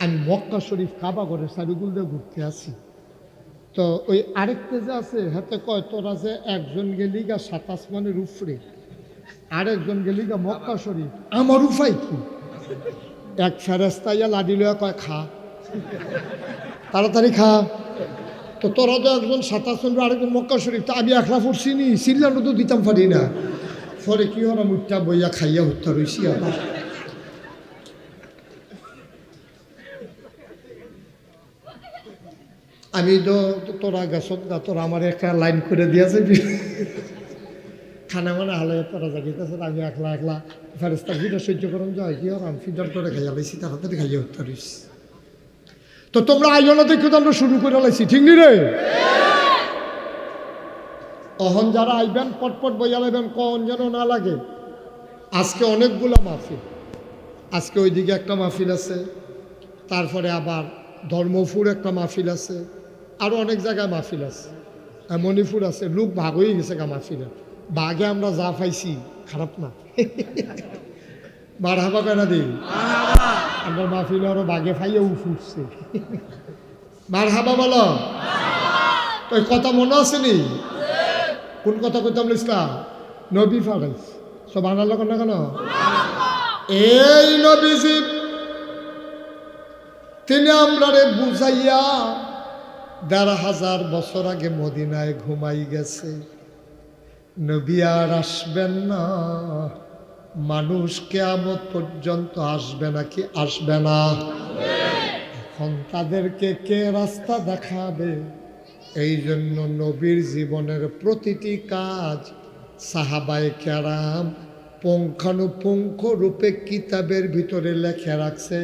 আমি মক্কা শরীফ কাবা ঘরের সাইডগুল দিয়ে ঘুরতে আসি। তো ওই আরেকটা যে আছে হাতে কয় তোরা যে একজন গেলি গা 7 আসমানের উপরে, আরেকজন গেলি গা মক্কা শরীফ, আমার উপায় কি? এক ফেরেস্তা ইয়া লাডি লইয়া কয় খা, তাড়াতাড়ি খা। তো তোরা তো একজন 7 আসমান আরেকজন মক্কা শরীফ, তা আমি একলা পড়ছি নি, সিল্লানো তো দিতাম পারি না। পরে কি হলো, মুঠটা বইয়া খাইয়া হত্যা রইছি। আবার আমি তো তোরা গেছ না, তোরা আমার একটা লাইন করে দিয়েছে খানা মানে হালে তোরা জাগিতেছে, আমি একলা একলা ফেরেস্তার ফিডার সহ্য করুন যায় কি আমি ফিডার করে খাইয়া লাইছি, তাড়াতাড়ি খাইয়া উঠতে রইছি। তো তোমরা আয়োনা দেখো তো আমরা শুরু করে লাইছি, ঠিক নি রে? অহন যারা আইবেন পটপট বইয়া লাইবেন, কখন যেন না লাগে। আজকে অনেকগুলা মাহফিল, আজকে ওইদিকে একটা মাহফিল আছে, তারপরে আবার ধর্মপুর একটা মাহফিল আছে, আরও অনেক জায়গায় মাহফিল আছে, মণিপুর আছে। লোক ভাগ হয়ে গেছে গা মাহফিলের। বাঘে আমরা যা পাইছি খারাপ না, বার হাবা কেনা দিই আমরা মাহফিলে আরো বাঘে ফাইয়া উঠছে। বার হাবা বলো তো, কথা মনে আছে নি? কোন কথা কইতাম ইসলাম নবী ফারাইস সব আনার লোক না কেন? এই নবীজি তিনি আমরারে বুঝাইয়া ১,৫০০ বছর আগে মদিনায় ঘুমাই গেছে। নবী আর আসবেন না, মানুষ কিয়ামত পর্যন্ত আসবে নাকি আসবে না? এখন তাদেরকে কে রাস্তা দেখাবে? এই জন্য নবীর জীবনের প্রতিটি কাজ সাহাবায়ে কেরাম পুঙ্খানুপুঙ্খ রূপে কিতাবের ভিতরে লেখে রাখছে।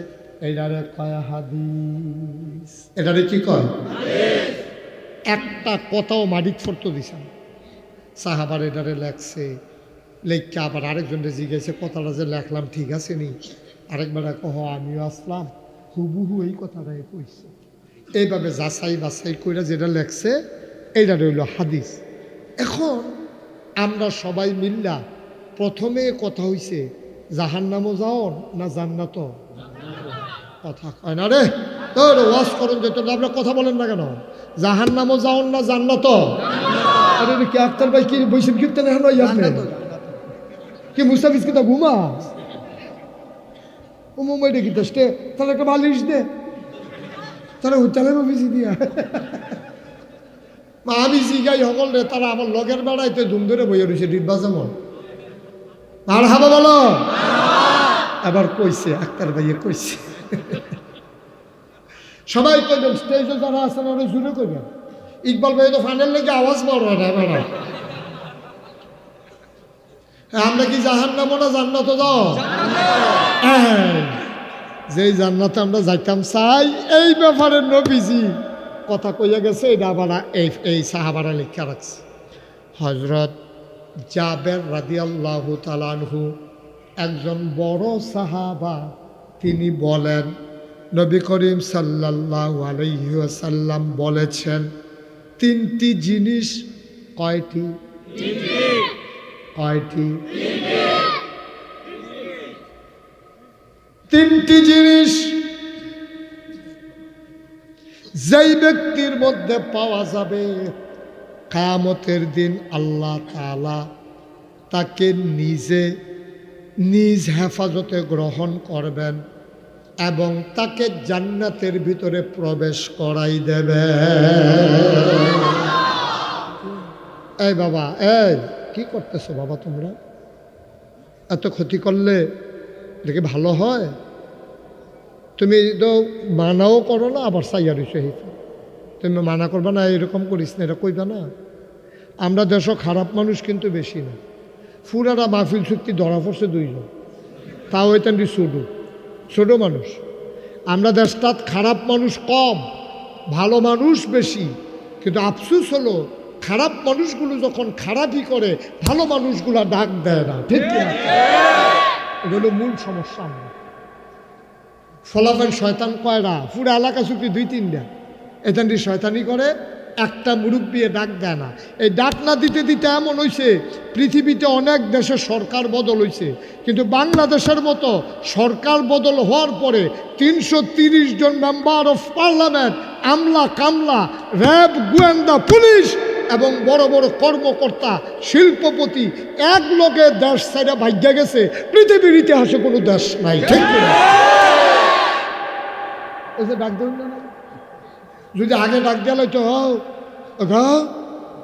এটারে কয় হাদিস। এটারে কি কয়? একটা কথাও মাটিত ফটো দিছে না। সাহাবার এটারে লেখছে, লেখকে আবার আরেকজনকে জিজ্ঞেসে কথাটা যে লেখলাম ঠিক আছে নি? আরেকবার কহ আমিও আসলাম, হুবহু এই কথাটাই কইছে। এইভাবে যাচাই বাছাই করে যেটা লেখছে এইটা রইল হাদিস। এখন আমরা সবাই মিল্লা প্রথমে কথা হইছে জাহান্নামও যাও না জান্নাত? কথা কয় না রে, তোর ওয়াজ করুন যে তোর আপনার কথা বলেন না কেন? জাহান্নামও যাও না জান্নাত? আরে কি আক্তার ভাই কি বৈশাখ কীর্তন কি মুস্তাফিজ কি তা ঘুমা ও মুম্বাই ডেকে দশটে তাহলে একটা বালিশ দে, তারা উচ্চালে বেশি দিয়া আমি জিগাই সকল রে তারা আমার লগের বেড়াইতে ধুম ধরে বইয়া রয়েছে ডিব্বা যেমন আর হাবা বলো। আবার কইছে আক্তার ভাইয়ে কইছে সবাই কইবেন, স্টেজে যারা আছেন ওরা জুড়ে কইবেন। ইকবাল ভাই তো ফাইনাল লেগে আওয়াজ বড় হয় না বেড়া। আমরা কি জাহান্নামও না জান্নাত যাও? যেই জান্নাতে আমরা যাইতাম চাই এই ব্যাপারে নবীজি কথা কইয়া গেছে। এটা আবার এই সাহাবারা লেখা রাখছে। হযরত জাবের রাদিয়াল্লাহু তাআলা আনহু একজন বড় সাহাবা, তিনি বলেন নবী করিম সাল্লাল্লাহু আলাইহি ওয়াসাল্লাম বলেছেন তিনটি জিনিস। কয়টি? কয়টি? তিনটি জিনিস যেই ব্যক্তির মধ্যে পাওয়া যাবে কিয়ামতের দিন আল্লাহ তাআলা তাকে নিজ হেফাজতে গ্রহণ করবেন এবং তাকে জান্নাতের ভিতরে প্রবেশ করাই দেবে। এই বাবা, এই কি করতেছো বাবা? তোমরা এত ক্ষতি করলে এটা কি ভালো হয়? তুমি তো মানাও করো না, আবার চাইয়া রইছো। তুমি মানা করবা না, এরকম করিস না, এটা কইবা না। আমরা দেশও খারাপ মানুষ কিন্তু বেশি না। ফুরারা মাহফিল চুক্তি ধরা পড়ছে 2 জন, তাও এতেন ছোটো মানুষ। আমরা দেশটাত খারাপ মানুষ কম, ভালো মানুষ বেশি। কিন্তু আফসোস হলো খারাপ মানুষগুলো যখন খারাপই করে ভালো মানুষগুলা ডাক দেয় না। ঠিক না? এটা হলো মূল সমস্যা। আমরা ফলাফল শয়তান কয়রা, পুরো এলাকা চুক্তি 2-3টা এখানটি শয়তানি করে, একটা মুরব্বী ডাক দেয় না। এই ডাক না দিতে দিতে এমন হয়েছে পৃথিবীতে অনেক দেশে সরকার বদল হয়েছে, কিন্তু বাংলাদেশের মতো সরকার বদল হওয়ার পরে 330 জন মেম্বার অফ পার্লামেন্ট, আমলা কামলা, র্যাব, গোয়েন্দা, পুলিশ এবং বড় বড় কর্মকর্তা, শিল্পপতি এক লগে দেশ ছাইরা ভাগ্যা গেছে। পৃথিবীর ইতিহাসে কোনো দেশ নাই। ঠিক না? ডাক দেবেন না, যদি আগে ডাক গেলে তো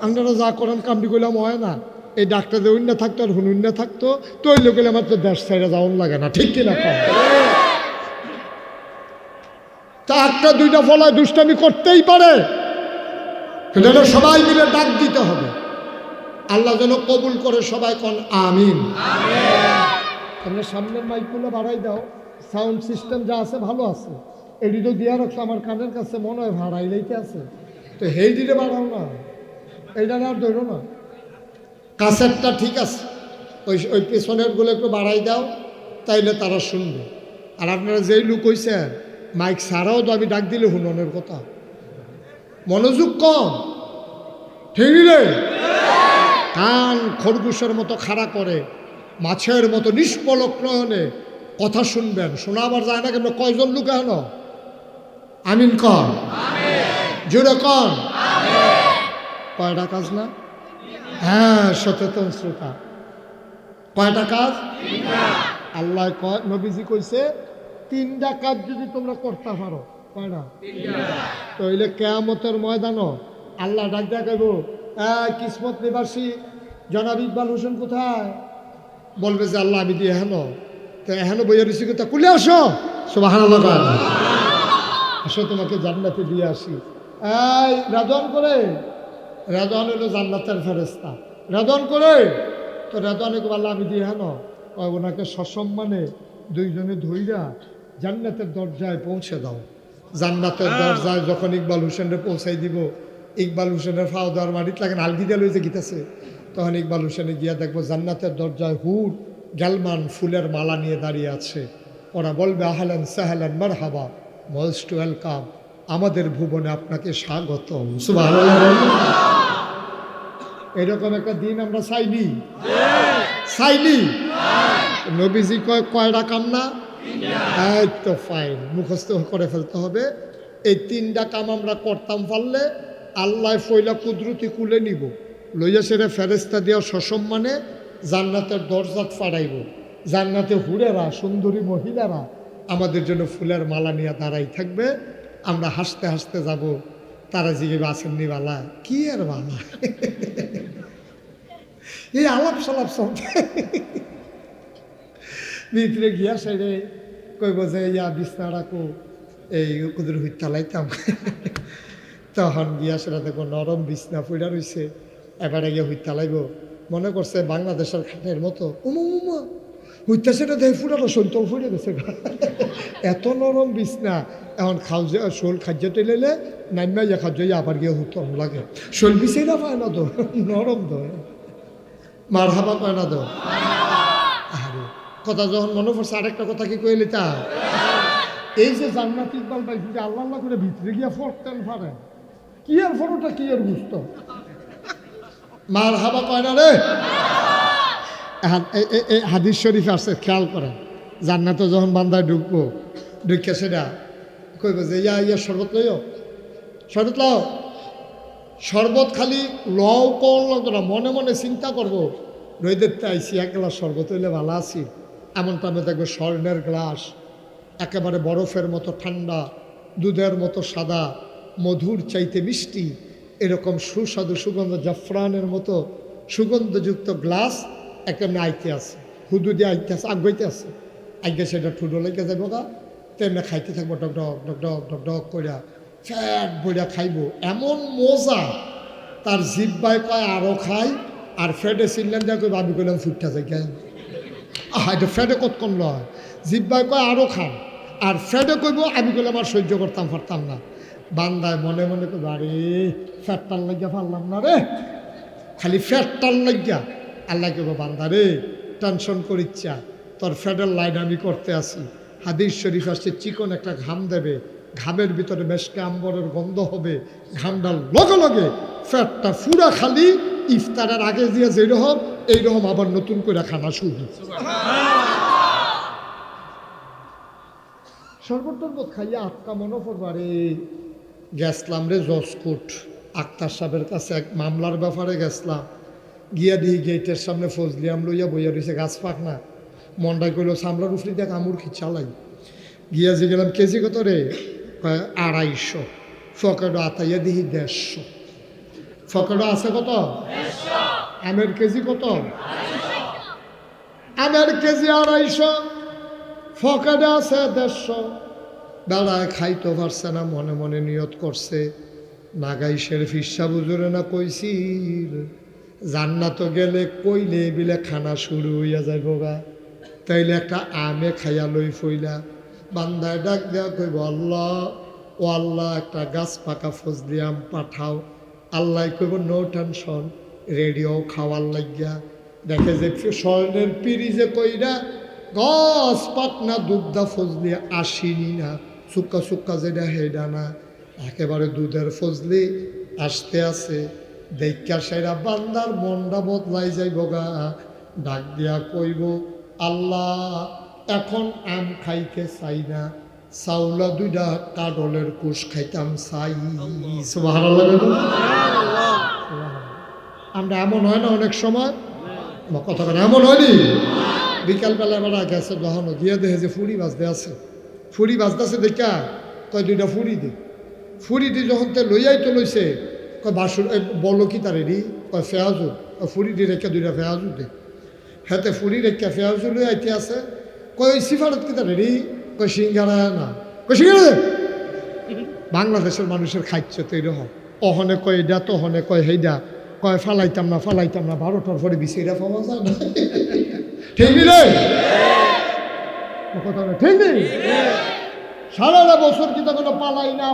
আপনারা যা করেন কামটি করলাম হয় না, এই ডাক্তার দেউন না থাকতো আর হুনুন না থাকতো তো ওই লোকের আমার তো দেশ ছাইরা যাওয়ান লাগে না। ঠিক কিনা? তা 1-2টা ফলায় দুষ্টামি করতেই পারে, কিন্তু এটা সবাই মিলে ডাক দিতে হবে। আল্লাহ যেন কবুল করে। সবাই কোন আমিন। তোমরা সামনের মাইকগুলো বাড়াই দাও, সাউন্ড সিস্টেম যা আছে ভালো আছে। এডি তো দিয়া রাখছো আমার কানের কাছে, মনে হয় ভাড়াই লাইতে আছে, তো হেই দিলে বাড়াও না, এইটা আর ধরো না। কাছেরটা ঠিক আছে, ওই পেছনের গুলো একটু বাড়াই দাও, তাইলে তারা শুনবে। আর আপনারা যেই লোক হইছেন মাইক ছাড়াও তো আমি ডাক দিলে হুননের কথা, মনোযোগ কম। ঠিক রে? কান খরগোশের মতো খাড়া করে মাছের মতো নিষ্পলক নয়নে কথা শুনবেন। শোনা আবার যায় না কেন? কয়জন লোক হেন আমিন কন, জোরে কন। কয়টা কাজ না? হ্যাঁ, সচেতন শ্রোতা। কয়টা কাজ? আল্লাহ কয়, নবীজি কইছে 3টা কাজ যদি তোমরা করতে পারো, কয়টা? তাইলে কিয়ামতের ময়দানও আল্লাহ ডাক দেয়া কইব, কিসমত নিবাসী জনাব ইকবাল হোসেন কোথায়? বলবে যে আল্লাহ আমি দিয়ে হেন, তো এহেন বইয়া রয়েছি কথা, কুলে আসো, সুবহানাল্লাহ, আসো তোমাকে জান্নাতে দিয়ে আসি। এই রাজন করে, রাজন হলো জান্নাতের ফেরেশতা, রাজন করে, তো রাজনে আল্লাহ আমি দিয়ে হেন, ওনাকে সসম্মানে 2 জনে ধইরা জান্নাতের দরজায় পৌঁছে দাও। জান্নাতের দরজায় যখন ইকবাল হোসেনরে পৌঁছাই দিব, ইকবাল হোসেনের ফাও দেওয়ার মাটিতে লাগেন আলগি দিয়ে লইতে গিতেছে, তখন ইকবাল হোসেনে গিয়া দেখবো জান্নাতের দরজায় হুর গ্যালমান ফুলের মালা নিয়ে দাঁড়িয়ে আছে। ওরা বলবে আহলান সাহলান মারহাবা, মোস্ট ওয়েলকাম, আমাদের ভুবনে আপনাকে স্বাগতম। সুবহানাল্লাহ। এরকম একটা দিন আমরা চাইনি, চাইনি। নবীজি কয়টা কাম না? এই তো ফাইন, মুখস্থ করে ফেলতে হবে। এই 3টা কাম আমরা করতাম পারলে আল্লাহ ফইলা কুদরতি কুলে নিব, লইয়া সেরে ফেরেস্তা দিয়া সসম্মানে জান্নাতের দরজাত ফাড়াইব। জান্নাতে হুরেরা, সুন্দরী মহিলারা আমাদের জন্য ফুলের মালা নিয়ে দাঁড়াই থাকবে। আমরা হাসতে হাসতে যাব, তারা জিজ্ঞেস আসেননি বালা, কি আর বালা, এই আলাপ সালাপ সব ভিতরে গিয়া সেরে কইব যে ইয়া বিছনা রাখো, এই কুদুর হুইতালাইতাম। তখন গিয়া সেটা দেখো নরম বিছনা ফুইরা রইছে, এবারে গিয়ে হুইতালাইব, মনে করছে বাংলাদেশের খাটের মতো, উমা হুইতা সেটা দেখে ফুটানো সন্তল ফুটে গেছে, এত নরম বিছনা। এখন খাওয়া শোল খাদ্য টেলেলে নাইমা ইয়া খাদ্য আবার গিয়ে হুতম লাগে, শোল বিছাই না পায় না তো, নরম তো, মার হাবা পায় না তো। আরে কথা যখন মনে পড়ছে, আরেকটা কথা কি কইলি তা, এই যে জান্নাত ইকবাল ভাই যদি আল্লাহ আল্লাহ করে ভিতরে গিয়া ফরতেন পারেন, কি আর ফটোটা কি আর বুঝত, মার হাবা কয় না রে। হাদিস শরীফ আছে, খেয়াল করেন, জান্নাতে যখন বান্দায় ঢুকবো, ঢুকে সেটা কইব যে ইয়া ইয়া শরবত লইও, শরবত লও, শরবত খালি লও কল লাগতো না, মনে মনে চিন্তা করবো, রইদেরতে আইসি 1 গ্লাস শরবত হইলে ভালো আছি। এমন টাইমে দেখবে স্বর্ণের গ্লাস, একেবারে বরফের মতো ঠান্ডা, দুধের মতো সাদা, মধুর চাইতে মিষ্টি, এরকম সুস্বাদু সুগন্ধ জাফরানের মতো সুগন্ধযুক্ত গ্লাস একেবারে আইতে আছে, হুদু দিয়ে আইতে আছে, আগাইতে আছে, আগে সেটা ঠুডো লেগে যাবো গা, তেমনি খাইতে থাকবো, ডক ডক ডক ডক ডক ডক করিয়া ফ্যাট বইয়া খাইব, এমন মজা। তার জিব্বায় কয় আরও খাই, আর ফ্যাটে চিনলেন দেখ আমি কইলাম ফুটটা যায় কেন, এটা ফ্যাটে কতক্ষণ লয়, জিব্বায় কয় আরও খান, আর ফ্যাটে কইব আমি কইলাম আর সহ্য করতাম পারতাম না। বান্দায় মনে মনে কইব আরে ফ্যাটটার লাগিয়া পারলাম না রে, খালি ফ্যাটটার লাগিয়া। আল্লাহ কইব বান্দা রে, টেনশন করিচ্ছা, তোর ফ্যাটের লাইন আমি করতে আসি। হাদিস শরীফ আসছে, চিকন একটা ঘাম দেবে, ঘামের ভিতরে মেশকে আম্বরের গন্ধ হবে, ঘামডাল লগে লগে ফ্যাটটা পুরা খালি ইফতারের আগে দিয়ে যেরকম এইরকম আবার নতুন করে খানা শুরু। শরবত টরবত খাইয়া আটকা মনে পড়বারে গেছলাম রে জসকোট, আক্তার সাহেবের কাছে এক মামলার ব্যাপারে গেছলাম, গিয়া দিই গেটের সামনে ফজলিয়াম লইয়া বইয়া রয়েছে, গাছ পাক না, মন্ডাই করলো সামলার উফরি দেখ আমুর কি চালাই, গিয়া যে গেলাম কেজি কত রে, 250, ফকেটও আতাইয়া দিহি 150, ফকেটও আছে কত, আমের কেজি কত, আমের কেজি 250, ফকেটে আছে 150। বেড়ায় খাইতে পারছে না, মনে মনে নিয়ত করছে, নাগাইশের ফিসা বুজুরে না কইছিল জান্নাত গেলে কইলে বিলে খানা শুরু হইয়া যাইব গা, তাইলে একটা আমে খাইয়া লই ফইলা। বান্দায় ডাক দেওয়া কইব আল্লাহ, ও আল্লাহ একটা গাছ পাকা ফজলি আম পাঠাও। আল্লাহ কইব নো টেনশন, রেডিও খাওয়ার লাগিয়া। দেখে যে স্বর্ণের পিড়ি যে কইরা গাছ পাকনা দুগ্ধা ফজলি আসিনি না, সুক্কা সুক্কা যেটা হেডা না, একেবারে দুধের ফজলি আসতে আছে। দেখা সেরা বান্দার মনটা বদলাই যাইব গা, ডাক দিয়া কইব আল্লাহ এখন আম খাইতে চাই না, চাউলা 2টা কাডলের কুশ খাইতাম চাই। সুবহানাল্লাহ। আমরা এমন হয় না অনেক সময়, কথা এমন হয়নি, বিকালবেলা আবার গেছে যখন গিয়ে দেখে যে ফুড়ি বাজতে আছে, ফুড়ি বাজতেছে দেখা কয় দুইটা ফুড়ি দি, ফুড়ি দি যখন তে লইয়াই তো লইছে কয় বাসুর বলো কি তার রি কয় ফেয়াজু, ফুড়ি দি রেখা দুইটা ফেয়াজু দে, হাতে ফুড়ি রেখা ফেয়াজু লই আইতে আছে, কয় ওই সিফারত কি তার রি কয় সিঙ্গারা না, কয় সিঙ্গারা। বাংলাদেশের মানুষের খাইছে তো এরকম, অহনে কয় এটা তহনে কয় হেইডা, কয় ফালাইতাম না 12টার পরে বিছাইরা পাওয়া যায় না। ঠিক রে কথা না, ঠিক নেই? সারাটা বছর কি তখন পালাই না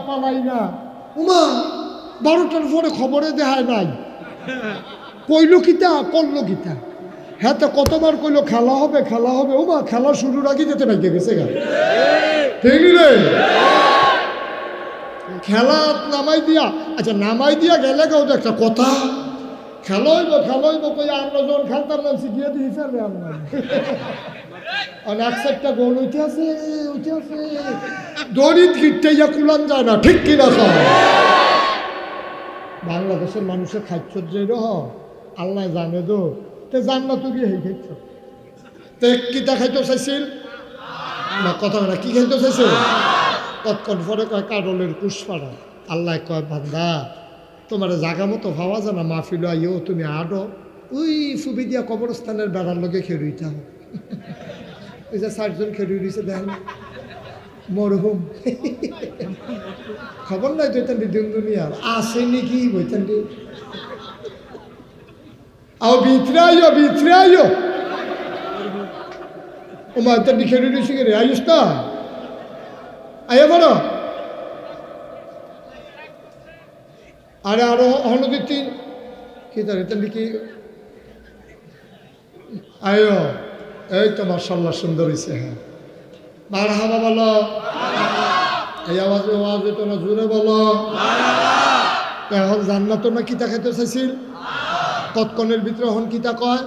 উমা 12টার পরে খবরে দেখায় নাই, কইল কিতা করলো কিতা, হ্যাঁ তো কতবার কইলো খেলা হবে উমা খেলা শুরুর আগে যেতে বাইকে গেছে গা। ঠিক রে খেলা নামাই দিয়া, আচ্ছা নামাই দিয়া গেলে কেউ তো একটা কথা, খেলা হইব কই আমরা যখন খেলতাম নামছি গিয়ে দিয়ে ফেলবে আমরা এক সাইডটা গোল উঠে আছে দড়িত গিটটাইয়া কুলান যায় না, ঠিক কিনা সব? বাংলাদেশের মানুষের খাইছ যে রহ আল্লাহ জানে তো, তে জান না তুই হেই খাইছ, তে কিতা খাইতে চাইছিল না, কথা না কি খাইতে চাইছে? কতক্ষণ পরে কয় কাডলের কুশপাড়া। আল্লাহ কয় বান্দা তোমার জাগা মতো ভাবা যায় না, মাহফিল আইও তুমি আডো ওই ফুবি দিয়া কবরস্থানের বেড়ার লগে খেলুইটা হোক, ওই যে 4জন খেলুই দিয়েছে দেখেন মরহুম, খবর নাই বৈতান্ডি দিন দুনিয়ার আছে নাকি বৈতান্ডি, আও ভিতরে আইও ও মাতান্ডি খেলুই দিয়েছি রে, আইস না আইয়া বড় আরে হলো দিচ্ছি কি তার এতান্ডি কি আয়ো, এই তো মাশাআল্লাহ সুন্দর হয়েছে। হ্যাঁ মারহাবা বলো, এই আওয়াজে তো না জোরে বলো। এখন জান্নাত না কিতা খাইতে চাইছিল, কতক্ষণের ভিতরে এখন কিতা কয়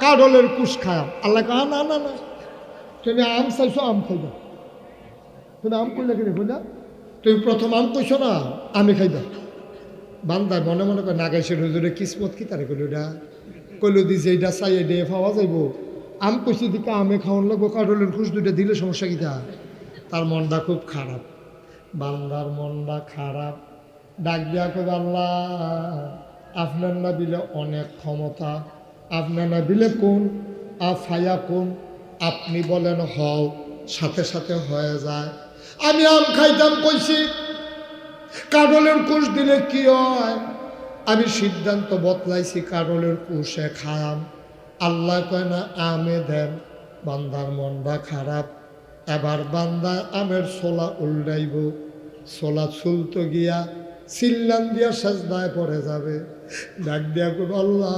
কাডলের কুশ খায়। আল্লাহ কয় না তুমি আম চাইছো আম খাইবা, তুমি আম কইলে কি দেখো না, তুমি প্রথম আম কইছো না আমি খাইবা। বান্দা মনে মনে করে নাগাইশের হুজুরে কিসমত কি তারে কইলো দি যে এইটা চাই এটা পাওয়া যাইব, আম কইছি দিকে আমে খাওয়ান লাগবো, কাডলের খুশ দুইটা দিলে সমস্যা কিতা? তার মনটা খুব খারাপ, বান্দার মনটা খারাপ, ডাক দিয়া কইবে আল্লাহ আপনার না দিলে অনেক ক্ষমতা, আপনার না দিলে কোন আফায়া কোন, আপনি বলেন হও সাথে সাথে হয়ে যায়। আমি আম খাইতাম কইছি, কাডলের কুশ দিলে কি হয়, আমি সিদ্ধান্ত বদলাইছি কাডলের কুশে খায়াম। আল্লাহ কয় না আমে দেন, বান্দার মনটা খারাপ। এবার বান্দা আমের ছোলা উল্টাইব, ছোলা চুলতো গিয়া চিল্লান দিয়া সাজদায় পড়ে যাবে, ডাক দিয়া করবো আল্লাহ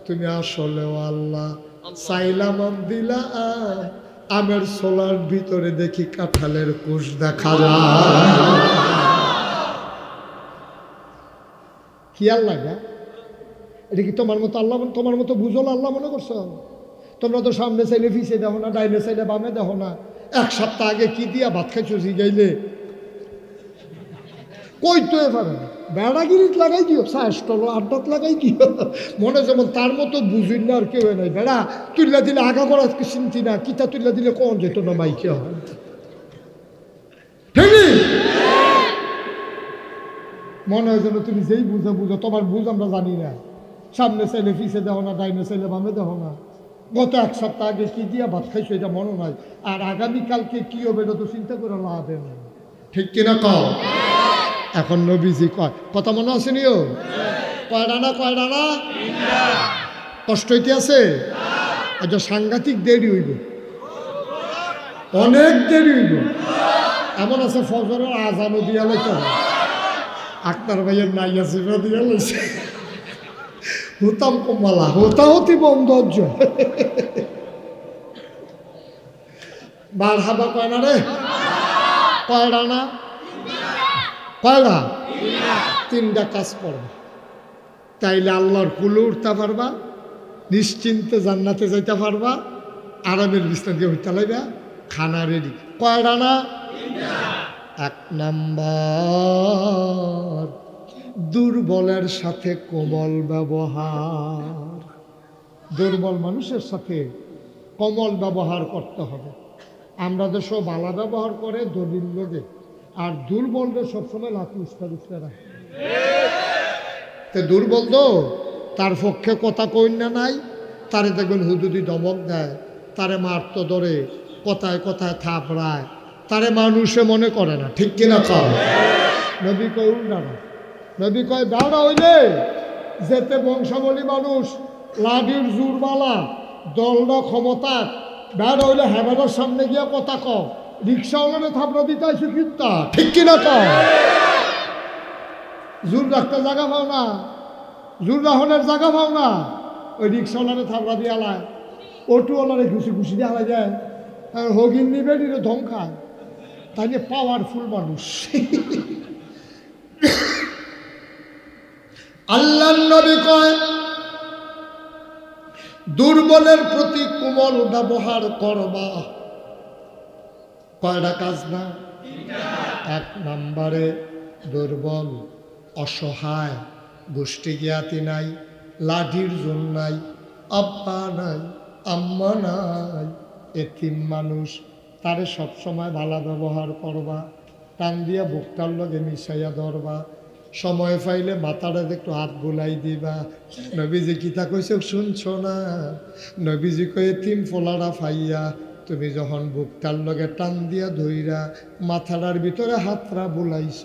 তুমি আসলেও আল্লাহ, চাইলাম আম দিলা আম, আমের ছোলার ভিতরে দেখি কাঁঠালের কুশ দেখা যায়। কি আল্লাহ গা, এটা কি তোমার মতো আল্লাহ, তোমার মতো বুঝল আল্লাহ মনে করছো? তোমরা তো সামনে চাইলে পিছিয়ে দেখো না, ডাইনে চাইলে বামে দেখো না। 1 সপ্তাহ আগে কি দিয়া ভাত খাইছো জিগাইলে কই তো এবারে বেড়াগিরিত লাগাই দিও, স্টল আড্ডাত লাগাই দিও, মনে যেমন তার মতো বুঝিন না আর কেউ নাই। বেড়া তুললা দিলে আগা করা চিন্তি না, কিতা তুললা দিলে কোন যেত না মাইকে হয়, ঠিক মনে হয় যেন তুমি যেই বুঝো, তোমার বুঝ আমরা জানি না। সামনে চাইলে পিছিয়ে দেখো না, ডাইনে চাইলে বামে দেখো না। গত 1 সপ্তাহ আগে কি দিয়া ভাত খাইছো এটা মনে নাই, আর আগামীকালকে কি হবে এটা তো চিন্তা করে লাভ নেই, ঠিক কিনা কও? এখন নবীজি কয় কথা মনে আছে নিও, কয় রানা কষ্ট হইতে আছে, আচ্ছা সাংঘাতিক দেরি হইব, অনেক দেরি হইব। এমন আছে ফজরের আজানও দিয়া লইতে হবে, আক্তার ভাইয়ের নাইয়া চিপা দিয়া লইছে, হতাম কমালা হতাহতি বন্ধ। বার হাবা কয় না রে, কয়টা না কয়টা 3টা কাজ করবা, তাইলে আল্লাহর কুলে উঠতে পারবা, নিশ্চিন্তে জান্নাতে যাইতে পারবা, আরামের বিছনা দিয়ে হইতে লাইবা, খানা রেডি। কয়টা না? 1 নাম্বার দুর্বলের সাথে কোমল ব্যবহার, দুর্বল মানুষের সাথে কমল ব্যবহার করতে হবে। আমরা তো সব বালা ব্যবহার করে দলিল লোকে, আর দুর্বলদের সবসময় লাঠি উস্কা রাখে। তো দুর্বল তো তার পক্ষে কথা কইনা নাই, তারে দেখবেন হুদুদি ধমক দেয়, তারে মারত ধরে, কথায় কথায় থাপড়ায়, তারে মানুষে মনে করে না। ঠিক কিনা কম? নবী কয় উল্টা না, নবী কয় বেড়া হইলে যেতে বংশাবলী মানুষ লাঠির জোরবালা দলটা ক্ষমতা, বেড়া হইলে হেবারের সামনে গিয়া কথা কম, রিক্সাওয়ালারে থাপড়া দিতে আসে কিত্তা। ঠিক কিনা কম? জোর রাখতে জায়গা পাও না, জোর রাহনের জায়গা পাও না, ওই রিক্সাওয়ালারে থাপড়া দিয়ে আলায়, অটোওয়ালারে ঘুষি ঘুষি দিয়ে আলা যায়, হগিন নিবে নিলে ধমকায়, তাই নিয়ে পাওয়ারফুল মানুষ। আল্লাহর নবী কয় দুর্বলের প্রতি কোমল ব্যবহার করবা। কয়টা কাজ না? এক নম্বরে দুর্বল, অসহায়, গোষ্ঠী জ্ঞাতি নাই, লাঠির জোর নাই, আব্বা নাই, আম্মা নাই, এতিম মানুষ, তারে সবসময় ভালো ব্যবহার করবা, টান দিয়া বুকটার লগে মিশাইয়া ধরবা, সময় পাইলে মাথাটা একটু হাত বুলাই দিবা। নবীজি কিতা কইছে শুনছো না? নবীজি কয়ে এতিম ফোলারা ফাইয়া তুমি যখন বুকটার লগে টান দিয়া ধইরা মাথাটার ভিতরে হাতরা বুলাইছ,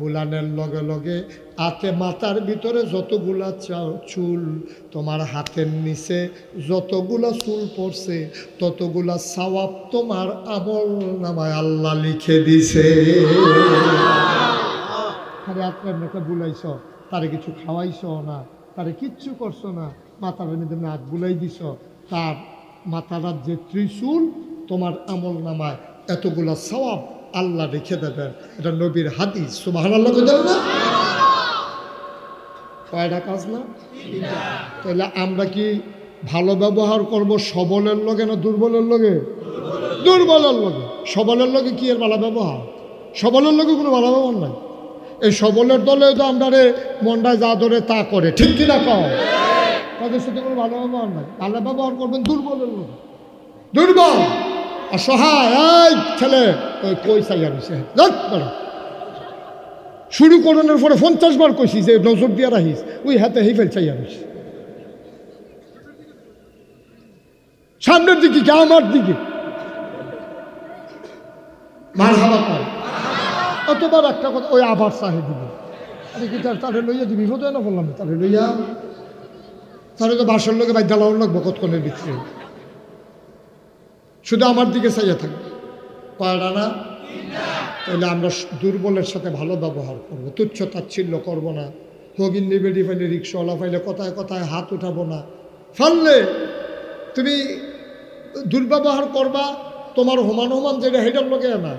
বুলানের লগে লগে হাতে মাথার ভিতরে যতগুলা চুল, তোমার হাতের নিচে যতগুলা চুল পড়ছে ততগুলা সওয়াব তোমার আমল নামায় আল্লাহ লিখে দিছে। আরে আপনার মেয়েটা বুলাইছ, তারে কিছু খাওয়াইছ না, তারে কিচ্ছু করছো না, মাথার মধ্যে হাত বুলাই দিছ, তার মাথাটার যে ত্রিশূল তোমার আমল নামায় এতগুলা সওয়াব আল্লাহ রেখে দেবেন। এটা নবীর হাদিস। সুবহানাল্লাহ কইতেন না? কয়টা কাজ না? তাহলে আমরা কি ভালো ব্যবহার করব সবলের লগে না দুর্বলের লগে? দুর্বলের লগে। সবলের লগে কি এর ভালো ব্যবহার? সবলের লগে কোনো ভালো ব্যবহার নাই। এই সবলের দলে তো আমরা মনটায় যা ধরে তা করে। ঠিক কিনা কও? তাদের সাথে কোনো ভালো ব্যবহার নাই। ভালো ব্যবহার করবেন দুর্বলের লোক। দুর্বল, অসহায়, এই ছেলে ওই কই চাইয়া রয়েছে, শুরু করানোর পরে 50 বার কইছি যে নজর দিয়া রাখিস, ওই হাতে হেফেল চাইয়া রয়েছে, সামনের দিকে কি আমার দিকে মার হাবা করে। অতবার একটা কথা ওই আবার চাহে দিবে, আরে কি তারে লইয়া দিবি বোধ না বললাম, তারে লইয়া তাহলে তো বাসর লোকে বাইর জ্বালাও লাগবো কতক্ষণের ভিতরে, শুধু আমার দিকে চাইয়া থাকবে। কয়টা না? তাহলে আমরা দুর্বলের সাথে ভালো ব্যবহার করবো, তুচ্ছ তাচ্ছিল্য করবো না, হগিন নিবেডি পাইলে রিক্সাওয়ালা পাইলে কথায় কথায় হাত উঠাবো না। ফাললে তুমি দুর্ব্যবহার করবা, তোমার হোমান হোমান যেটা হেটার লোকে না,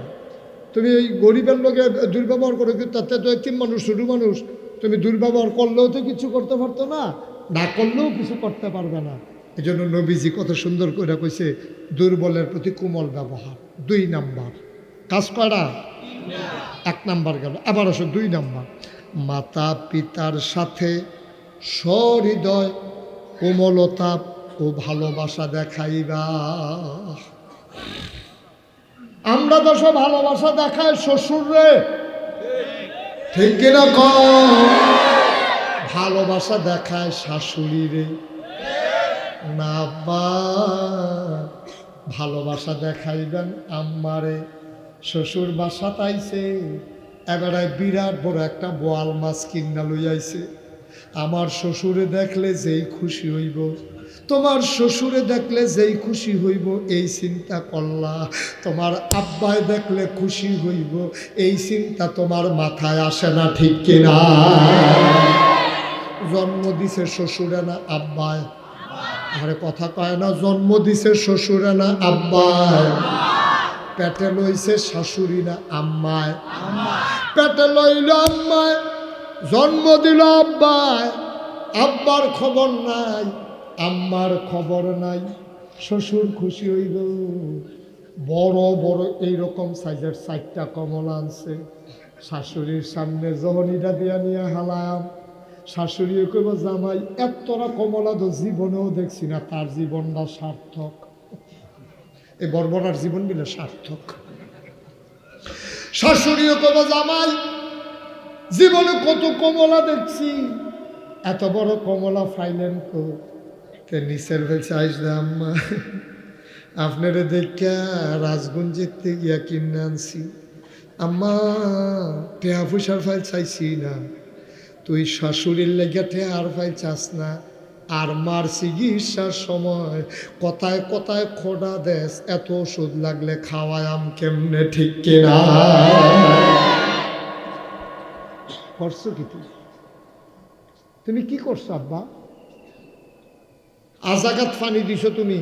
তুমি ওই গরিবের লোকে দুর্ব্যবহার করো, কিন্তু তাতে তো এতিম মানুষ, ছোটো মানুষ, তুমি দুর্ব্যবহার করলেও তো কিছু করতে পারতো না, না করলেও কিছু করতে পারবে না। এই জন্য নবীজি কত সুন্দর করে কইছে দুর্বলের প্রতি কোমল ব্যবহার। 2 নাম্বার কাজ করা, 1 নাম্বার গেল, আবার আসো 2 নাম্বার, মাতা পিতার সাথে সহৃদয় কোমলতা ও ভালোবাসা দেখাইবা। আমরা তো সব ভালোবাসা দেখায় শ্বশুরে, ঠিক কিনা কম? ভালোবাসা দেখায় শাশুড়ি রে না, বা ভালোবাসা দেখাইবেন আম্মারে। শ্বশুর বাসা তাইছে, এবারে বিরাট বড় একটা বোয়াল মাছ কিনা লইয়াইছে। আমার শ্বশুরে দেখলে যেই খুশি হইব, তোমার শ্বশুরে দেখলে যেই খুশি হইব, এই চিন্তা করলা। তোমার আব্বায় দেখলে খুশি হইব, এই চিন্তা তোমার মাথায় আসে না, ঠিক কিনা? জন্ম দিছে শ্বশুরে না আব্বায়? আরে কথা কয় না, জন্ম দিছে শ্বশুরে না আব্বায়? পেটে লইছে শাশুড়ি না আম্মায়? পেটে লইল আম্মায়, জন্ম দিল আব্বায়, আব্বার খবর নাই, আম্মার খবর নাই। শ্বশুর খুশি হইল, বড় বড় এইরকম সাইজের 4টা কমলা আনছে, শাশুড়ির সামনে জহনিটা দিয়া নিয়ে হালাম। শাশুড়িও কইব জামাই এতটা কমলা তো জীবনেও দেখছি না, তার জীবনটা সার্থক। এই বর্বরার জীবন মিলে সার্থক। শাশুড়িও কবে জামাই জীবনে কত কমলা দেখছি, এত বড় কমলা ফাইলেন কো নিচের বেছে আসলে আম্মা আপনারে দেখা রাজগঞ্জের গিয়া কিনে আনছি, আম্মা টেহা পয়সার ফাইল চাইছি না, তুই শাশুড়ির লেগে টেহার ফাইল চাস না, আর মার চিকিৎসার সময় কথায় কথায় খোডা দেশ, এত ওষুধ লাগলে খাওয়ায়াম কেমনে, ঠিক কিনা? করছো কি তুমি কি করছো আব্বা? আজাগাত ফানি দিছো তুমি,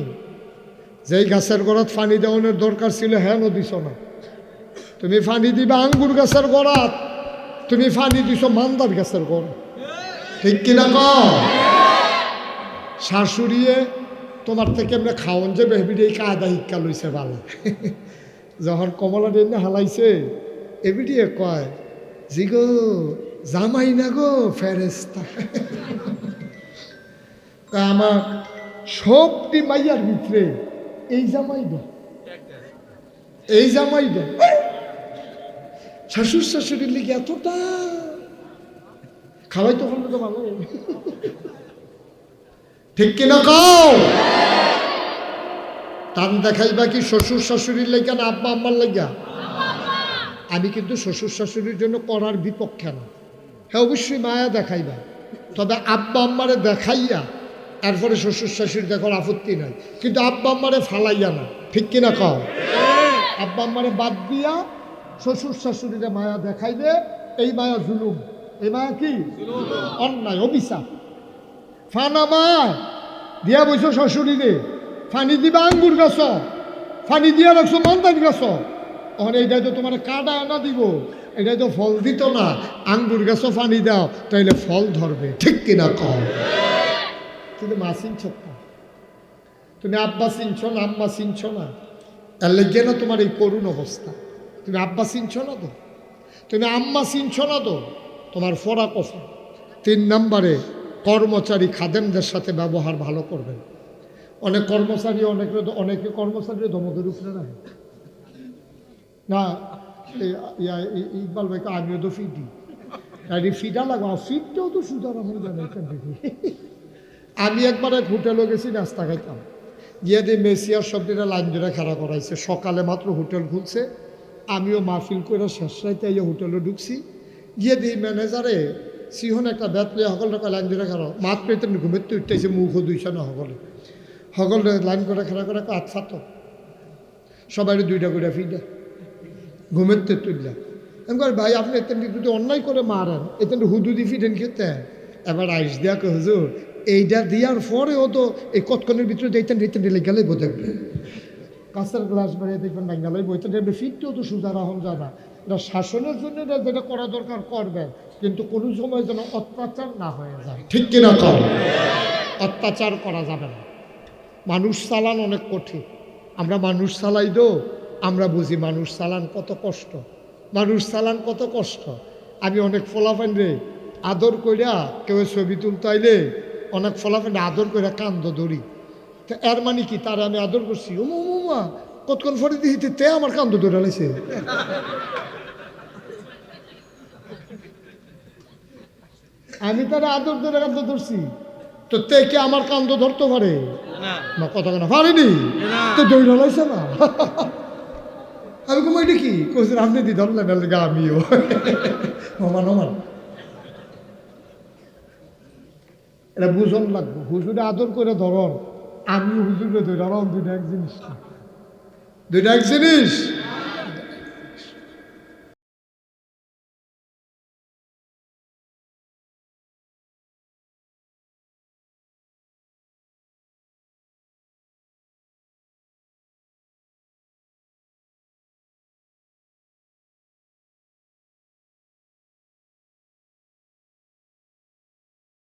যেই গাছের গোড়াত ফানি দেওয়ানোর দরকার ছিল হ্যাঁ দিছ না। তুমি ফানি দিবা আঙ্গুর গাছের গোড়াত, তুমি ফানি দিছো মান্দার গাছের গোড়া, ঠিক কিনা কও? শাশুড়িয়ে তোমার থেকে এমনি খাওয়ান যে বেহবির এই কায়দা শিক্ষা লইছে ভালো। যখন কমলা ডেনে হালাইছে এবিডিয়ে কয় জি গো জামাই না গো ফেরেস্তা। আমার সবটি মাইয়ার ভিতরে এই জামাই দেয়, এই জামাই দেয়। শাশুর শাশুড়ির লিগে এতটা খাওয়াই তো তো ভালো, ঠিক কিনা কও? টান দেখাইবা কি শ্বশুর শাশুড়ির লেগা না আব্বা আম্মার লেগা? আমি কিন্তু শ্বশুর শাশুড়ির জন্য করার বিপক্ষে না, হ্যাঁ অবশ্যই মায়া দেখাইবা, তবে আব্বা আম্মারে দেখাইয়া এরপরে শ্বশুর শাশুড়ি দেখার আপত্তি নাই, কিন্তু আব্বা আম্মারে ফালাইয়া না, ঠিক কিনা কও? আব্বা আম্মারে বাদ দিয়া শ্বশুর শাশুড়িরে মায়া দেখাইবে, এই মায়া জুলুম, এই মায়া কি অন্যায়, অভিশাপ। ফানা মায় দিয়া বইছো শ্বশুরিরে, ফানি দিবা আঙ্গুর গাছ, ফানি দিয়া রাখছো মান্দার গাছ, তখন এইটাই তো তোমার কাটা আনা দিব, এটাই তো ফল দিত না। আঙ্গুর গাছও ফানি দাও তাইলে ফল ধরবে, ঠিক কিনা কম? কিন্তু মা চিনছ না, তুমি আব্বা চিনছ না, আম্মা চিনছ না, এর লেগে না তোমার এই করুণ অবস্থা। তুমি আব্বা চিনছ না তো, তুমি আম্মা চিনছ না তো, তোমার ফরা কফা। 3 নম্বরে কর্মচারী খাদেমদের সাথে ব্যবহার ভালো করবেন। অনেক কর্মচারী অনেকে কর্মচারী ধমকের উপরে রাখে না। ইকবাল ভাইকে আমিও তো ফিট দিই, ফিটা লাগো, ফিটটাও তো সুতার আমার জানা এখান থেকে। আমি একবার এক হোটেলে গেছি নাস্তা খাইতাম, গিয়ে দিয়ে মেসিয়ার সবদিনে লাইন ধরে খাড়া করাইছে, সকালে মাত্র হোটেল খুলছে, আমিও মাহফিল করে শেষ রাইতে এই হোটেলে ঢুকছি, গিয়ে দিই ম্যানেজারে সিহন একটা ব্যাট লিয়ে সকল টাকা লাইন ধরে খাড়া, মাত্র এতে ঘুমের তো উঠতেছে, মুখও দুইছে না সকল লাইন করে খাড়া করে হাত ফাত, সবাই 2টা করে ফিডা ঘুমের তো তুললাম। আমি কই ভাই আপনি এতেন যদি অন্যায় করে মারেন, এতেন হুদুদি ফিডেন খেতে, এবার আইস দেয়া কে হুজুর এইটা দেওয়ার পরেও তো এই কতক্ষণের ভিতরে দেখতেন দেখতেন ঢেলে গেলেই বোধ দেখবে, কাঁচের গ্লাস বেরিয়ে দেখবেন বাঙ্গালাই বইতেন দেখবে, ফিটটাও তো সুজা রাহন জানা। এটা শাসনের জন্য যেটা করা দরকার করবেন, কিন্তু কোনো সময় যেন অত্যাচার না হয়ে যায়, ঠিক কিনা কর? অত্যাচার করা যাবে না। মানুষ চালান অনেক কঠিন, আমরা মানুষ চালাই দো, আমরা বুঝি মানুষ চালান কত কষ্ট, মানুষ চালান কত কষ্ট। আমি অনেক ফলাফান রে আদর কইরা কেউ ছবি তুলতে আইলে অনেক ফলাফান আদর কইরা কান্দ ধরি, তো এর মানে কি তার আমি আদর করছি, ও মা কতক্ষণ ফরে দিতে তে আমার কান্দ ধরে লাইছে। আমি তারা আদর ধরে কান্দ ধরছি, তো তে কি আমার কান্দ ধরতে পারে না? কথা কেনা পারেনি তো দৌড়া লাইছে না। আমি কম এটা কি কোথায় আপনি দি ধরলেন গা, আমিও সমান সমান। এটা বুঝন লাগবে, হুজুরে আদর করে ধরন, আমিও হুজুরে ধরালাম, দুইটা এক জিনিস, দুইটা এক জিনিস।